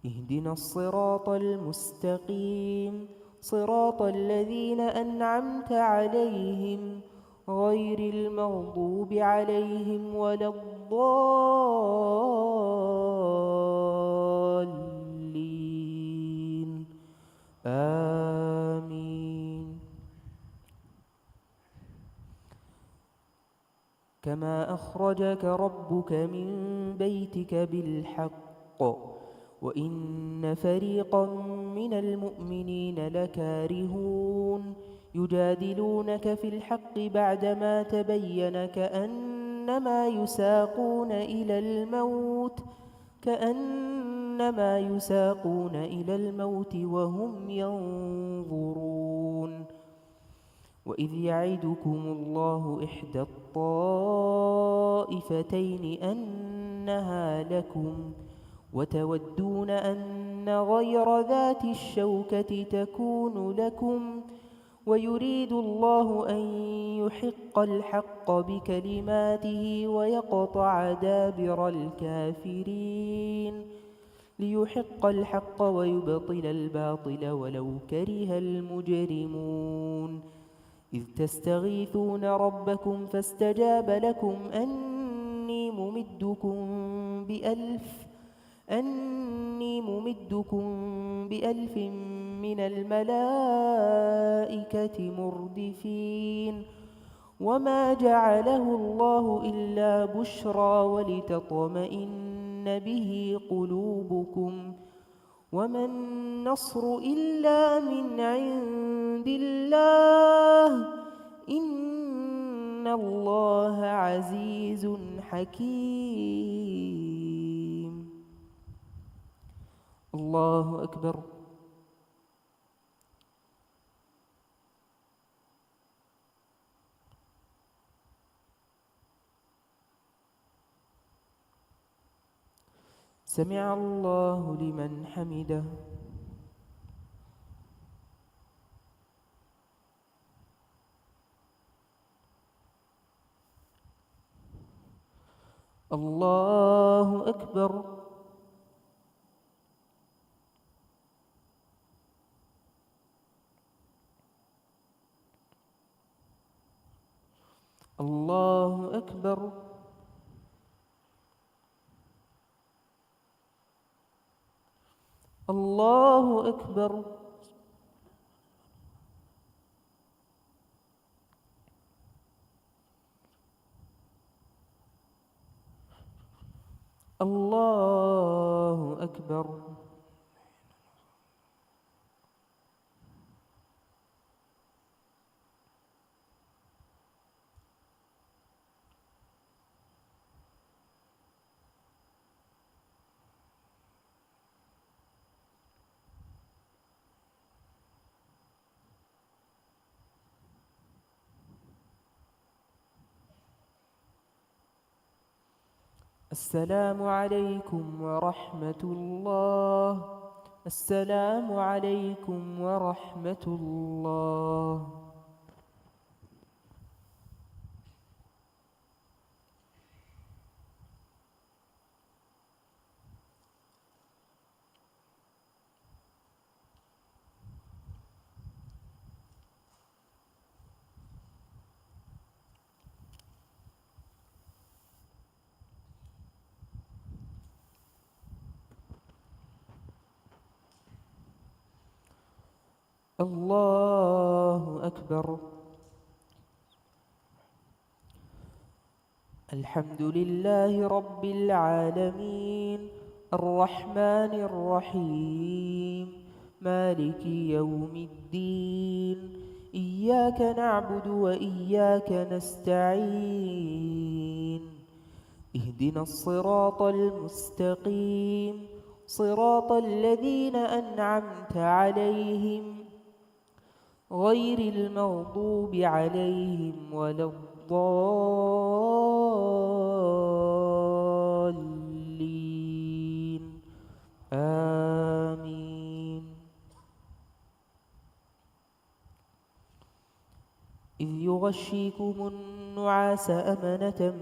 اهدنا الصراط المستقيم صراط الذين أنعمت عليهم غير المغضوب عليهم ولا الضالين آمين كما أخرجك ربك من بيتك بالحق وإن فريقا من المؤمنين لكارهون يجادلونك في الحق بعدما تبين كأنما يساقون إلى الموت وهم ينظرون وإذ يعدكم الله إحدى الطائفتين أنها لكم وتودون أن غير ذات الشوكة تكون لكم ويريد الله أن يحق الحق بكلماته ويقطع دابر الكافرين ليحق الحق ويبطل الباطل ولو كره المجرمون إذ تستغيثون ربكم فاستجاب لكم أني ممدكم بألف من الملائكة مردفين وما جعله الله إلا بشرى ولتطمئن به قلوبكم وما النصر إلا من عند الله إن الله عزيز حكيم. الله أكبر. سمع الله لمن حمده. الله أكبر. الله أكبر. الله أكبر. الله أكبر. السلام عليكم ورحمة الله. السلام عليكم ورحمة الله. الله أكبر. الحمد لله رب العالمين الرحمن الرحيم مالك يوم الدين إياك نعبد وإياك نستعين اهدنا الصراط المستقيم صراط الذين أنعمت عليهم غير المغضوب عليهم ولا الضالين آمين. إذ يغشيكم النعاس أمنة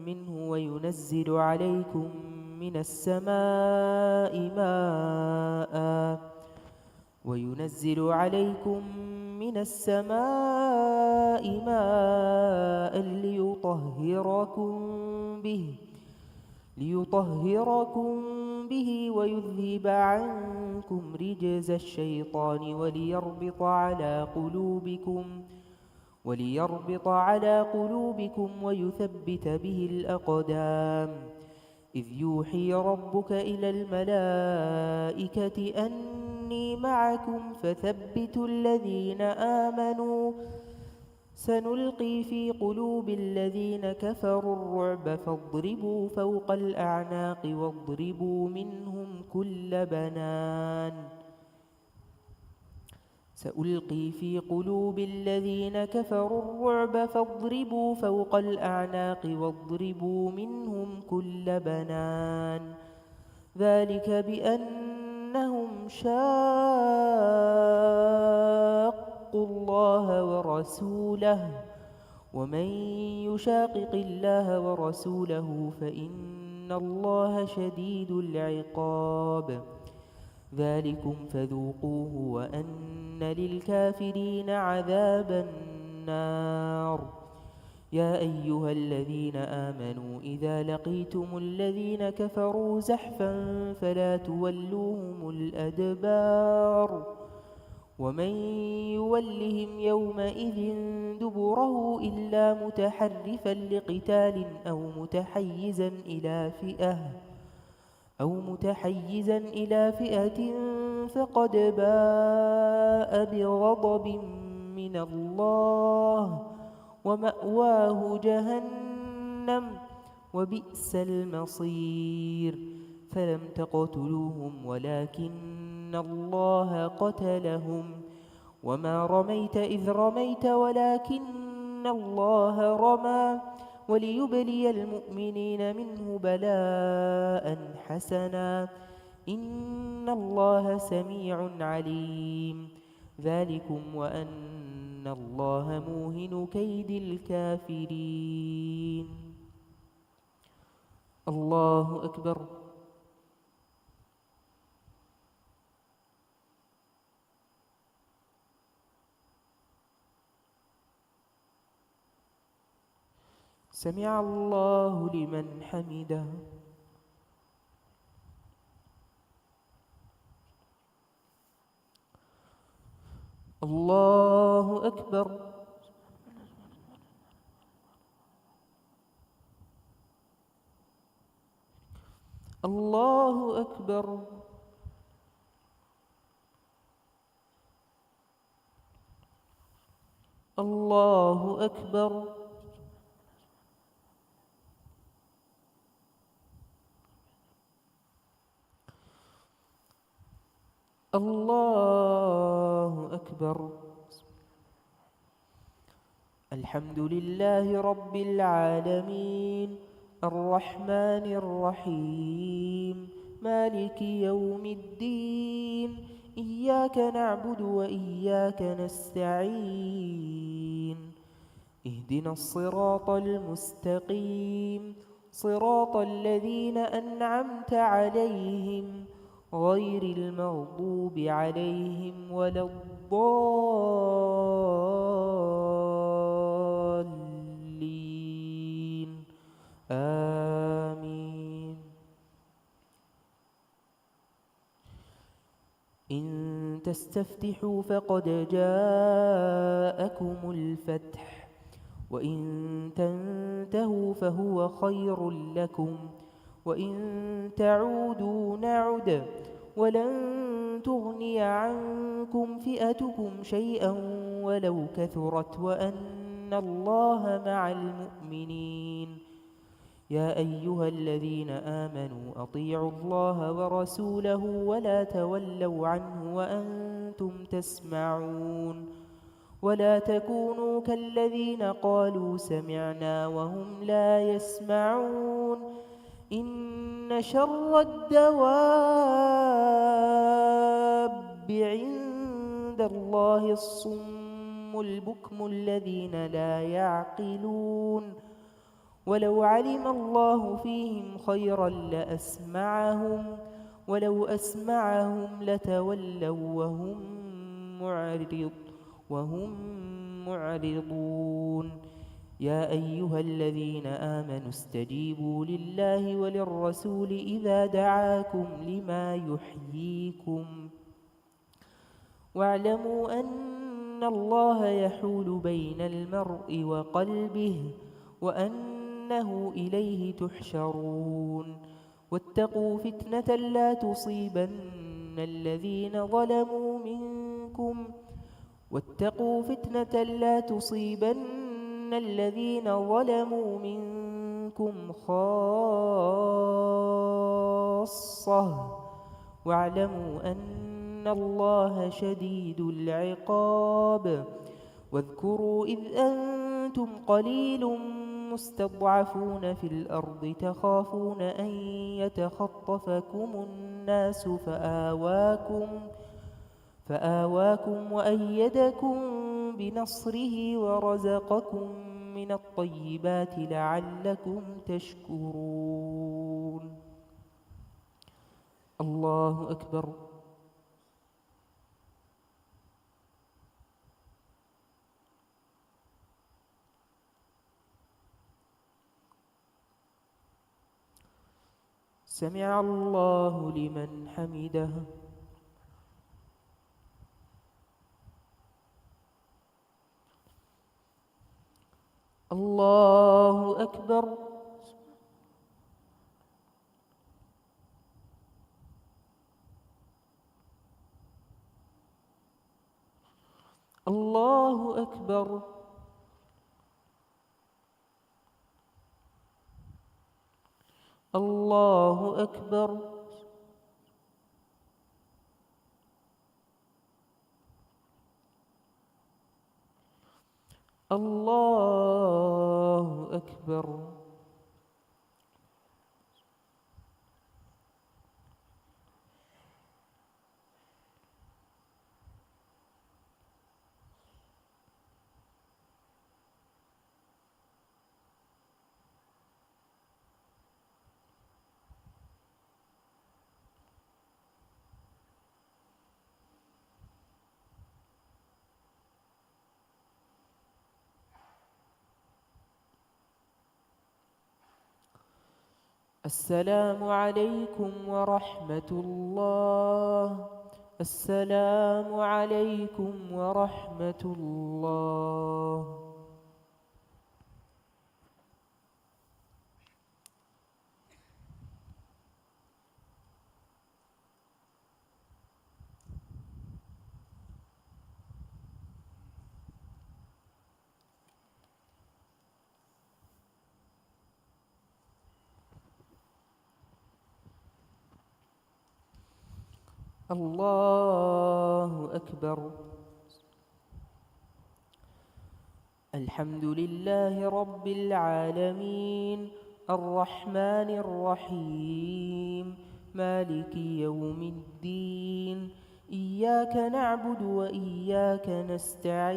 منه وينزل عليكم من السماء ماء ليطهركم به ويذهب عنكم رجز الشيطان وليربط على قلوبكم ويثبت به الأقدام. إذ يوحي ربك إلى الملائكة أني معكم فثبتوا الذين آمنوا سنلقي في قلوب الذين كفروا الرعب فاضربوا فوق الأعناق واضربوا منهم كل بنان. سألقي في قلوب الذين كفروا الرعب فاضربوا فوق الأعناق واضربوا منهم كل بنان. ذلك بأنهم شاقوا واتقوا الله ورسوله ومن يشاقق الله ورسوله فإن الله شديد العقاب ذلكم فذوقوه وأن للكافرين عذاب النار يا أيها الذين آمنوا إذا لقيتم الذين كفروا زحفا فلا تولوهم الأدبار ومن يولهم يومئذ دبره إلا متحرفا لقتال أو متحيزا إلى فئة فقد باء بغضب من الله ومأواه جهنم وبئس المصير فلم تقتلوهم ولكن الله قتلهم وما رميت إذ رميت ولكن الله رمى وليبلي المؤمنين منه بلاء حسنا إن الله سميع عليم ذلكم وأن الله موهن كيد الكافرين الله أكبر سمع الله لمن حمده الله أكبر الله أكبر الله أكبر الله أكبر الحمد لله رب العالمين الرحمن الرحيم مالك يوم الدين إياك نعبد وإياك نستعين اهدنا الصراط المستقيم صراط الذين أنعمت عليهم غير المغضوب عليهم ولا الضالين آمين إن تستفتحوا فقد جاءكم الفتح وإن تنتهوا فهو خير لكم وإن تعودوا نعد ولن تغني عنكم فئتكم شيئا ولو كثرت وأن الله مع المؤمنين يا أيها الذين آمنوا أطيعوا الله ورسوله ولا تولوا عنه وأنتم تسمعون ولا تكونوا كالذين قالوا سمعنا وهم لا يسمعون إن شر الدواب عند الله الصم البكم الذين لا يعقلون ولو علم الله فيهم خيرا لأسمعهم ولو أسمعهم لتولوا وهم معرضون يا أيها الذين آمنوا استجيبوا لله وللرسول إذا دعاكم لما يحييكم واعلموا أن الله يحول بين المرء وقلبه وأنه إليه تحشرون واتقوا فتنة لا تصيبن الذين ظلموا منكم خاصة واعلموا أن الله شديد العقاب واذكروا إذ أنتم قليل مستضعفون في الأرض تخافون فآواكم وأيدكم بنصره ورزقكم من الطيبات لعلكم تشكرون. الله أكبر. سمع الله لمن حمده. الله أكبر. الله أكبر. الله أكبر. الله أكبر. السلام عليكم ورحمة الله. السلام عليكم ورحمة الله. الله أكبر. الحمد لله رب العالمين الرحمن الرحيم مالك يوم الدين إياك نعبد وإياك نستعين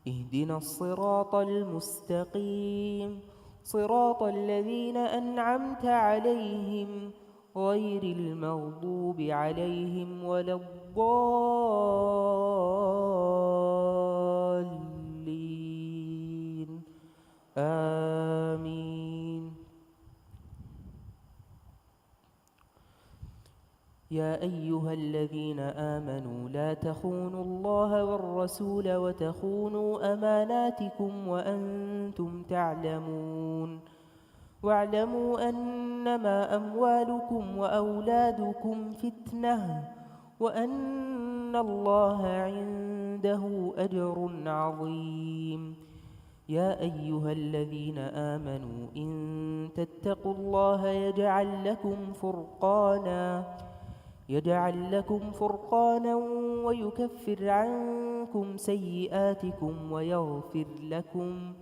اهدنا الصراط المستقيم صراط الذين أنعمت عليهم غير المغضوب عليهم ولا الضالين آمين. يا أيها الذين آمنوا لا تخونوا الله والرسول وتخونوا أماناتكم وأنتم تعلمون واعلموا أنما أموالكم وأولادكم فتنة وأن الله عنده أجر عظيم. يا أيها الذين آمنوا إن تتقوا الله يجعل لكم فرقانا ويكفر عنكم سيئاتكم ويغفر لكم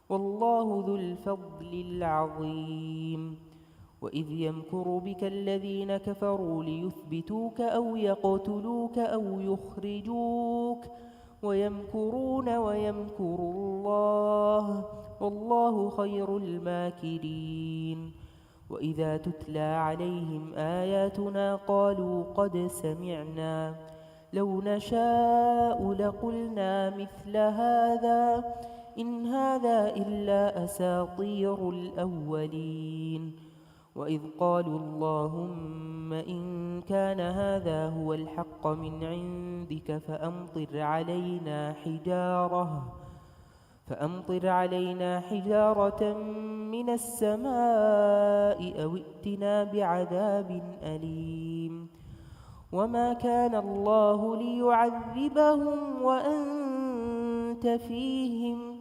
والله ذو الفضل العظيم. وإذ يمكر بك الذين كفروا ليثبتوك أو يقتلوك أو يخرجوك ويمكرون ويمكر الله والله خير الماكرين. وإذا تتلى عليهم آياتنا قالوا قد سمعنا لو نشاء لقلنا مثل هذا إن هذا إلا أساطير الأولين. وإذ قالوا اللهم إن كان هذا هو الحق من عندك فأمطر علينا حجارة من السماء أو ائتنا بعذاب أليم. وما كان الله ليعذبهم وأنت فيهم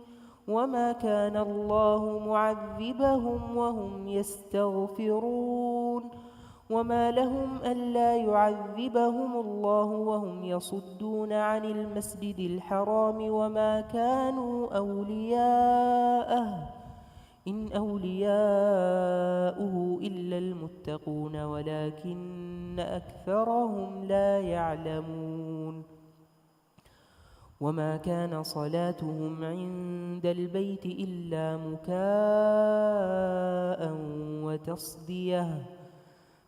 وما كان الله معذبهم وهم يستغفرون. وما لهم ألا يعذبهم الله وهم يصدون عن المسجد الحرام وما كانوا أولياءه إن أولياؤه إلا المتقون ولكن أكثرهم لا يعلمون وما كان صلاتهم عند البيت إلا مكاء وتصدية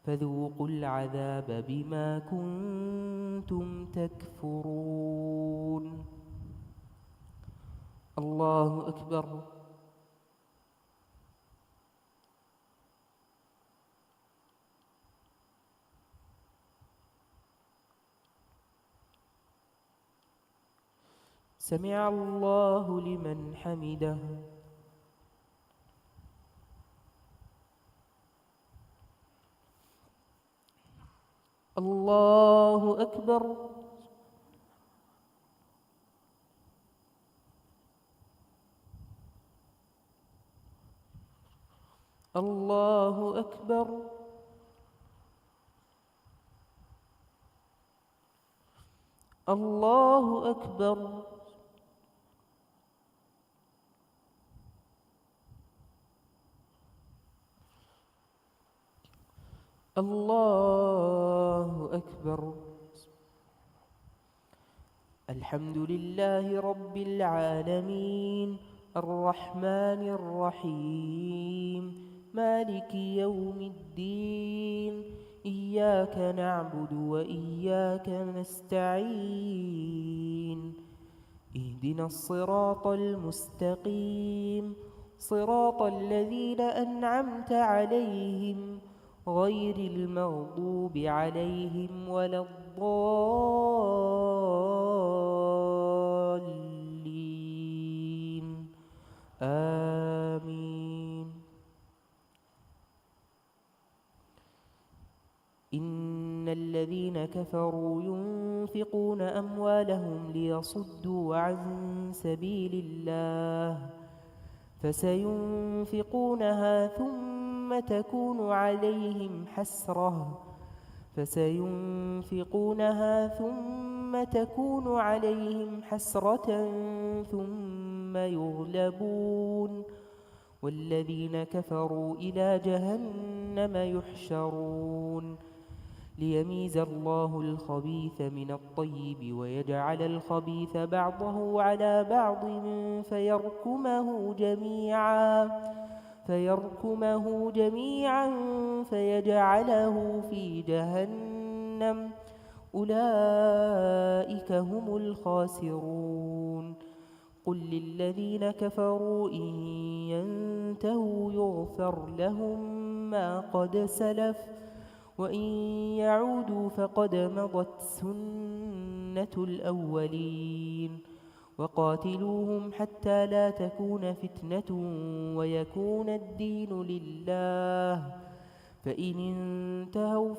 فذوقوا العذاب بما كنتم تكفرون. الله أكبر. سمع الله لمن حمده. الله أكبر. الله أكبر. الله أكبر. الله أكبر. الحمد لله رب العالمين الرحمن الرحيم مالك يوم الدين إياك نعبد وإياك نستعين اهدنا الصراط المستقيم صراط الذين أنعمت عليهم غير المغضوب عليهم ولا الضالين آمين. إن الذين كفروا ينفقون أموالهم ليصدوا عن سبيل الله فسينفقونها ثم تكون عليهم حسرة ثم يغلبون والذين كفروا إلى جهنم يحشرون ليميز الله الخبيث من الطيب ويجعل الخبيث بعضه على بعض فيركمه جميعا فيجعله في جهنم أولئك هم الخاسرون. قل للذين كفروا إن ينتهوا يغفر لهم ما قد سلف وإن يعودوا فقد مضت سنة الأولين وقاتلوهم حتى لا تكون فتنة ويكون الدين لله فإن انتهوا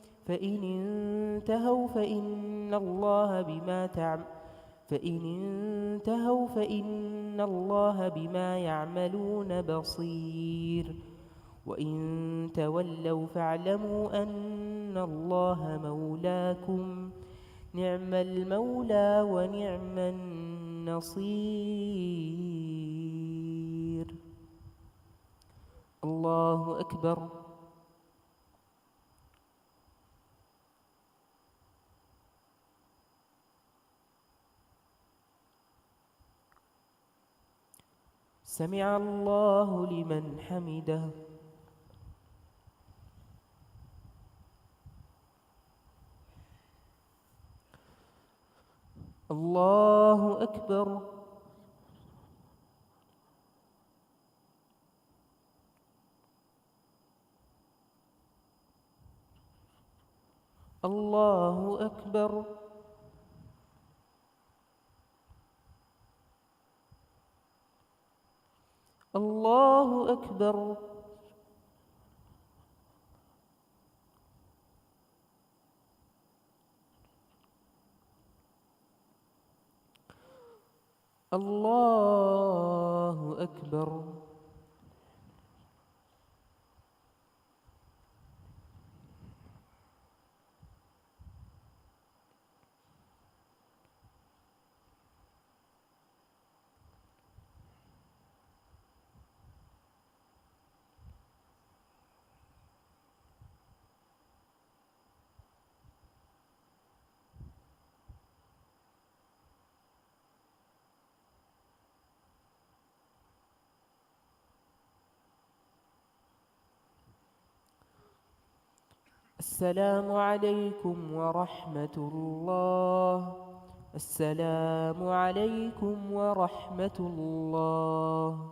فإن الله بما يعملون بصير وإن تولوا فاعلموا أن الله مولاكم نعم المولى ونعم النصير. الله أكبر. سمع الله لمن حمده. الله أكبر. الله أكبر. الله أكبر. الله أكبر. السلام عليكم ورحمة الله. السلام عليكم ورحمة الله.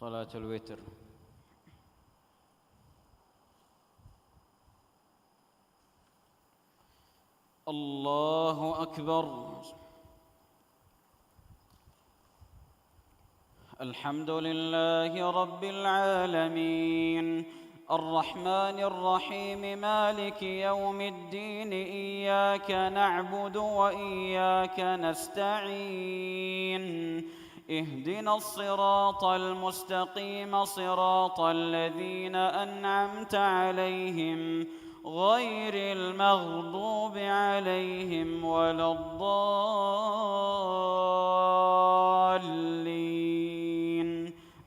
صلاة الوتر. الله أكبر. الحمد لله رب العالمين الرحمن الرحيم مالك يوم الدين إياك نعبد وإياك نستعين اهدنا الصراط المستقيم صراط الذين أنعمت عليهم غير المغضوب عليهم ولا الضالين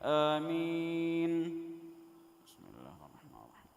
آمين. بسم الله الرحمن الرحيم.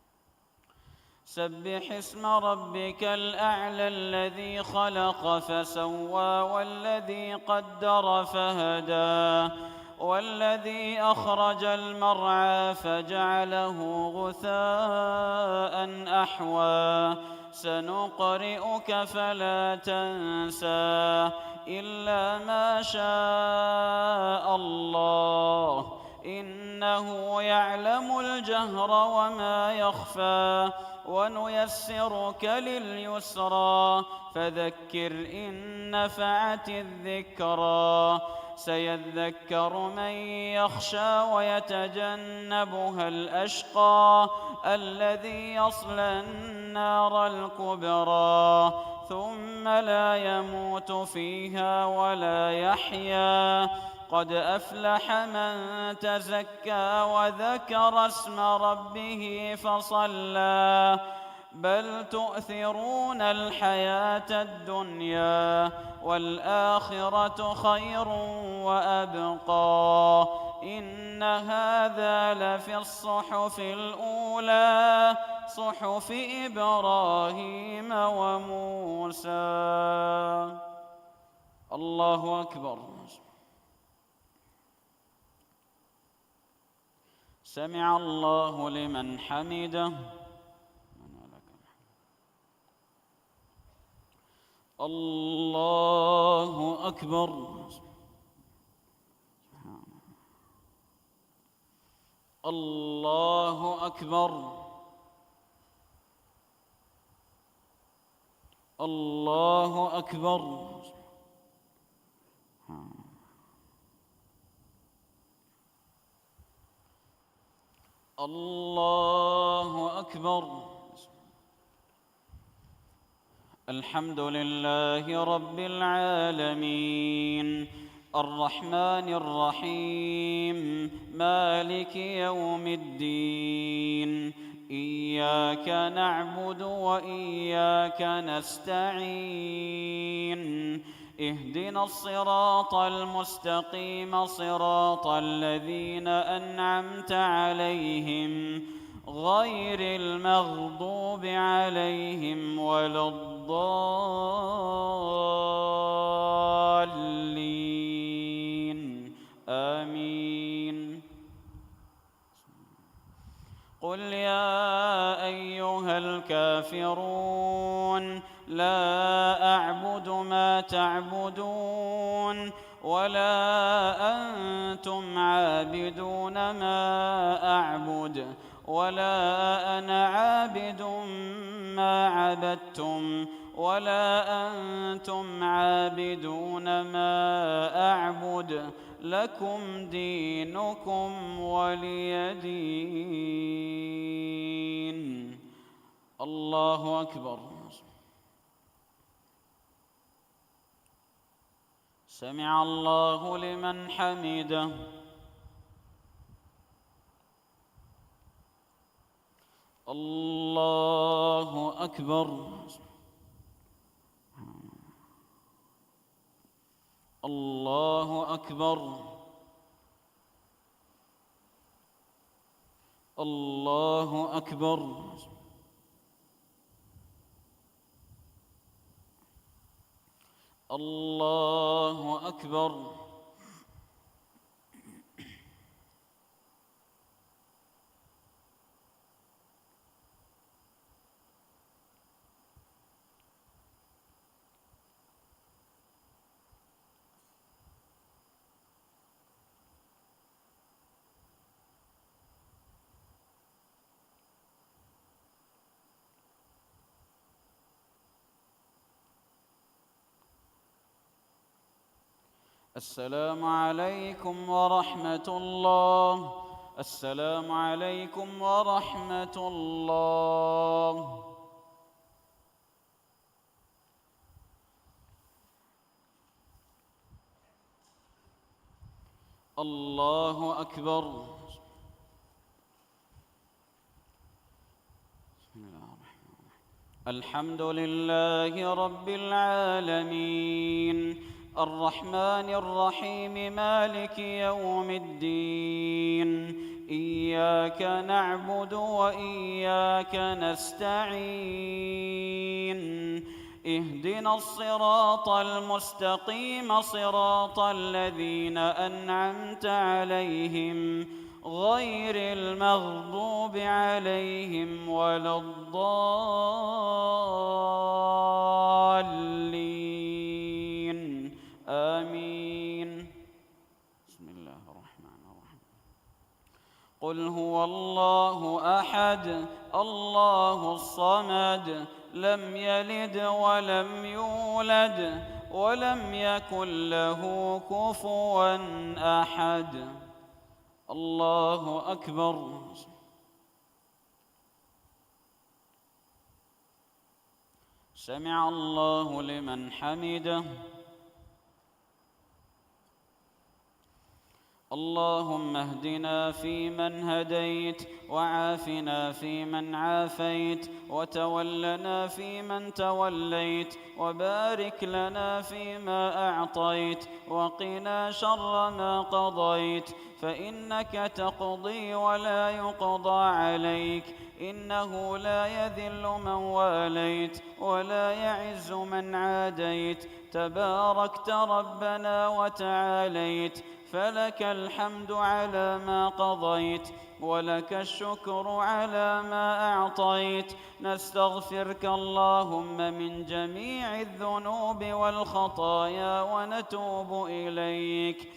سبح اسم ربك الأعلى الذي خلق فسوى والذي قدر فهدى والذي أخرج المرعى فجعله غثاء أحوى سنقرئك فلا تنسى إلا ما شاء الله إنه يعلم الجهر وما يخفى ونيسرك لليسرى فذكر إن نفعت الذكرى سيذكر من يخشى ويتجنبها الأشقى الذي يصلى النار الكبرى ثم لا يموت فيها ولا يحيا قد أفلح من تزكى وذكر اسم ربه فصلى بل تؤثرون الحياة الدنيا والآخرة خير وأبقى إن هذا لفي الصحف الأولى صحف إبراهيم وموسى. الله أكبر. سمع الله لمن حمده. الله أكبر. الله أكبر. الله أكبر. الله أكبر. الحمد لله رب العالمين الرحمن الرحيم مالك يوم الدين إياك نعبد وإياك نستعين اهدنا الصراط المستقيم صراط الذين أنعمت عليهم غير المغضوب عليهم ولا الضالين آمين. قل يا أيها الكافرون لا أعبد ما تعبدون ولا أنتم عابدون ما أعبد ولا أنا عابد ما عبدتم ولا أنتم عابدون ما أعبد لكم دينكم ولي دين. الله أكبر. سمع الله لمن حمده. الله أكبر. الله أكبر. الله أكبر. الله أكبر. السلام عليكم ورحمة الله. السلام عليكم ورحمة الله. الله أكبر. بسم الله الرحمن الرحيم. الحمد لله رب العالمين الرحمن الرحيم مالك يوم الدين إياك نعبد وإياك نستعين اهدنا الصراط المستقيم صراط الذين أنعمت عليهم غير المغضوب عليهم ولا الضالين آمين. بسم الله الرحمن الرحيم. قل هو الله أحد الله الصمد لم يلد ولم يولد ولم يكن له كفوا أحد. الله أكبر. سمع الله لمن حمده. اللهم اهدنا فيمن هديت وعافنا فيمن عافيت وتولنا فيمن توليت وبارك لنا فيما أعطيت وقنا شر ما قضيت فإنك تقضي ولا يقضى عليك إنه لا يذل من واليت ولا يعز من عاديت تباركت ربنا وتعاليت فلك الحمد على ما قضيت ولك الشكر على ما أعطيت. نستغفرك اللهم من جميع الذنوب والخطايا ونتوب إليك.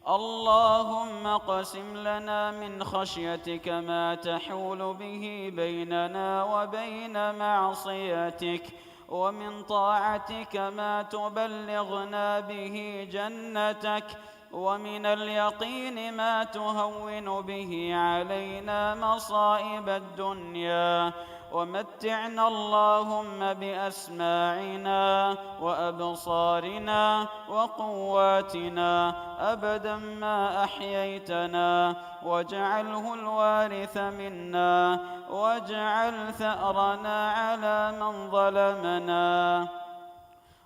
اللهم اقسم لنا من خشيتك ما تحول به بيننا وبين معصيتك ومن طاعتك ما تبلغنا به جنتك ومن اليقين ما تهون به علينا مصائب الدنيا ومتعنا اللهم بأسماعنا وأبصارنا وقواتنا أبدا ما أحييتنا واجعله الوارث منا واجعل ثأرنا على من ظلمنا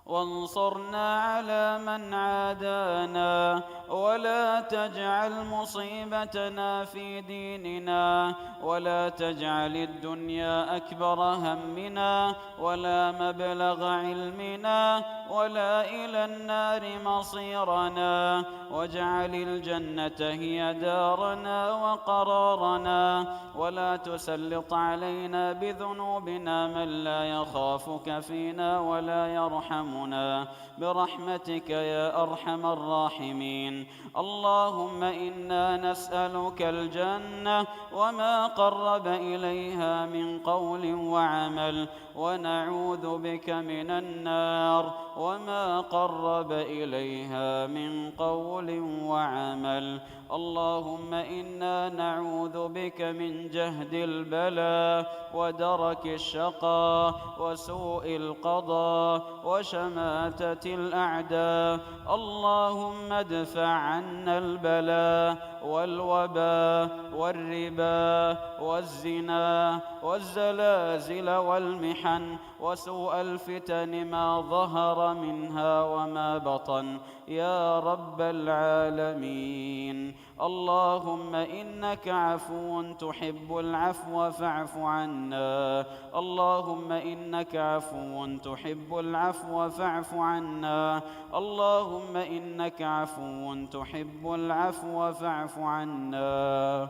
وانصرنا على من عادانا ولا تجعل مصيبتنا في ديننا ولا تجعل الدنيا أكبر همنا ولا مبلغ علمنا ولا إلى النار مصيرنا واجعل الجنة هي دارنا وقرارنا ولا تسلط علينا بذنوبنا من لا يخافك فينا ولا يرحمنا برحمتك يا أرحم الراحمين. اللهم إنا نسألك الجنة وما قرب إليها من قول وعمل ونعوذ بك من النار وما قرب إليها من قول وعمل. اللهم إنا نعوذ بك من جهد البلاء ودرك الشقاء وسوء القضاء وشماتة وشماتة الأعداء. اللهم ادفع عنا البلاء والوباء والربا والزنا والزلازل والمحن وسوء الفتن ما ظهر منها وما بطن يا رب العالمين. اللهم إنك عفو تحب العفو فاعف عنا. اللهم إنك عفو تحب العفو فاعف عنا. اللهم إنك عفو تحب العفو فاعف عنا.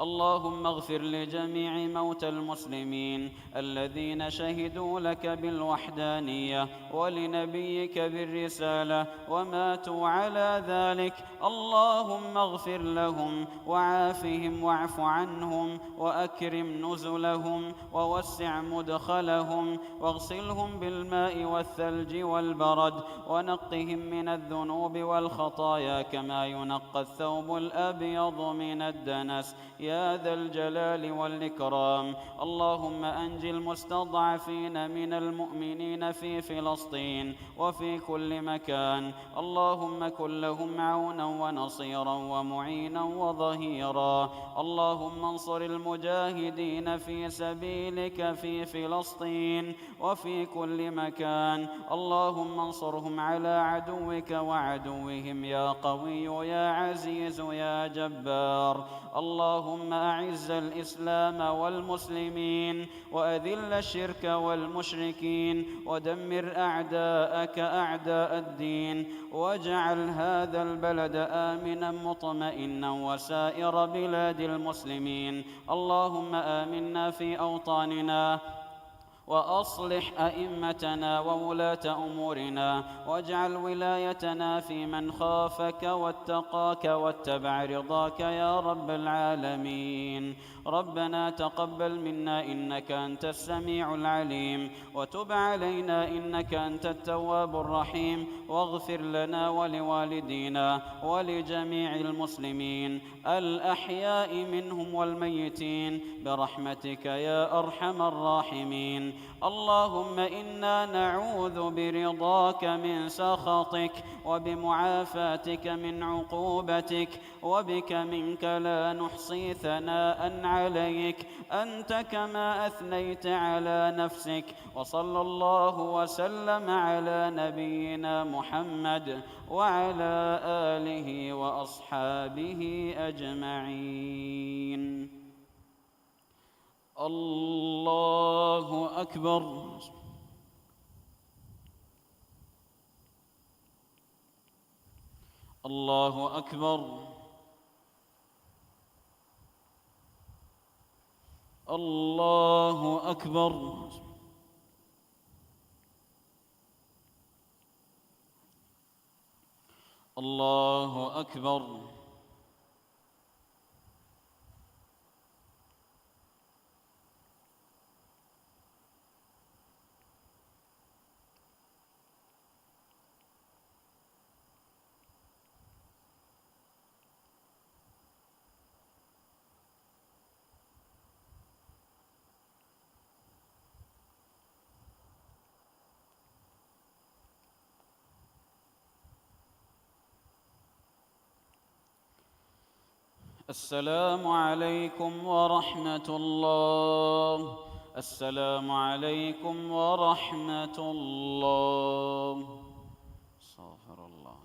اللهم اغفر لجميع موتى المسلمين الذين شهدوا لك بالوحدانية ولنبيك بالرسالة وماتوا على ذلك. اللهم اغفر لهم وعافهم واعف عنهم وأكرم نزلهم ووسع مدخلهم واغسلهم بالماء والثلج والبرد ونقهم من الذنوب والخطايا كما ينقى الثوب الأبيض من الدنس يا ذا الجلال والإكرام. اللهم أنج المستضعفين من المؤمنين في فلسطين وفي كل مكان. اللهم كن لهم عونا ونصيرا ومعينا وظهيرا. اللهم انصر المجاهدين في سبيلك في فلسطين وفي كل مكان. اللهم انصرهم على عدوك وعدوهم يا قوي يا عزيز يا جبار. اللهم أعز الإسلام والمسلمين وأذل الشرك والمشركين ودمر أعداءك أعداء الدين واجعل هذا البلد آمنا مطمئنا وسائر بلاد المسلمين. اللهم آمنا في أوطاننا وأصلح أئمتنا وولاة أمورنا واجعل ولايتنا في من خافك واتقاك واتبع رضاك يا رب العالمين. ربنا تقبل منا إنك أنت السميع العليم وتب علينا إنك أنت التواب الرحيم واغفر لنا ولوالدينا ولجميع المسلمين الأحياء منهم والميتين برحمتك يا أرحم الراحمين. اللهم إنا نعوذ برضاك من سخطك وبمعافاتك من عقوبتك وبك منك لا نحصي ثناء عليك أنت كما أثنيت على نفسك. وصلى الله وسلم على نبينا محمد وعلى آله وأصحابه أجمعين. الله أكبر. الله أكبر. الله أكبر. الله أكبر. السلام عليكم ورحمة الله. السلام عليكم ورحمة الله. استغفر الله.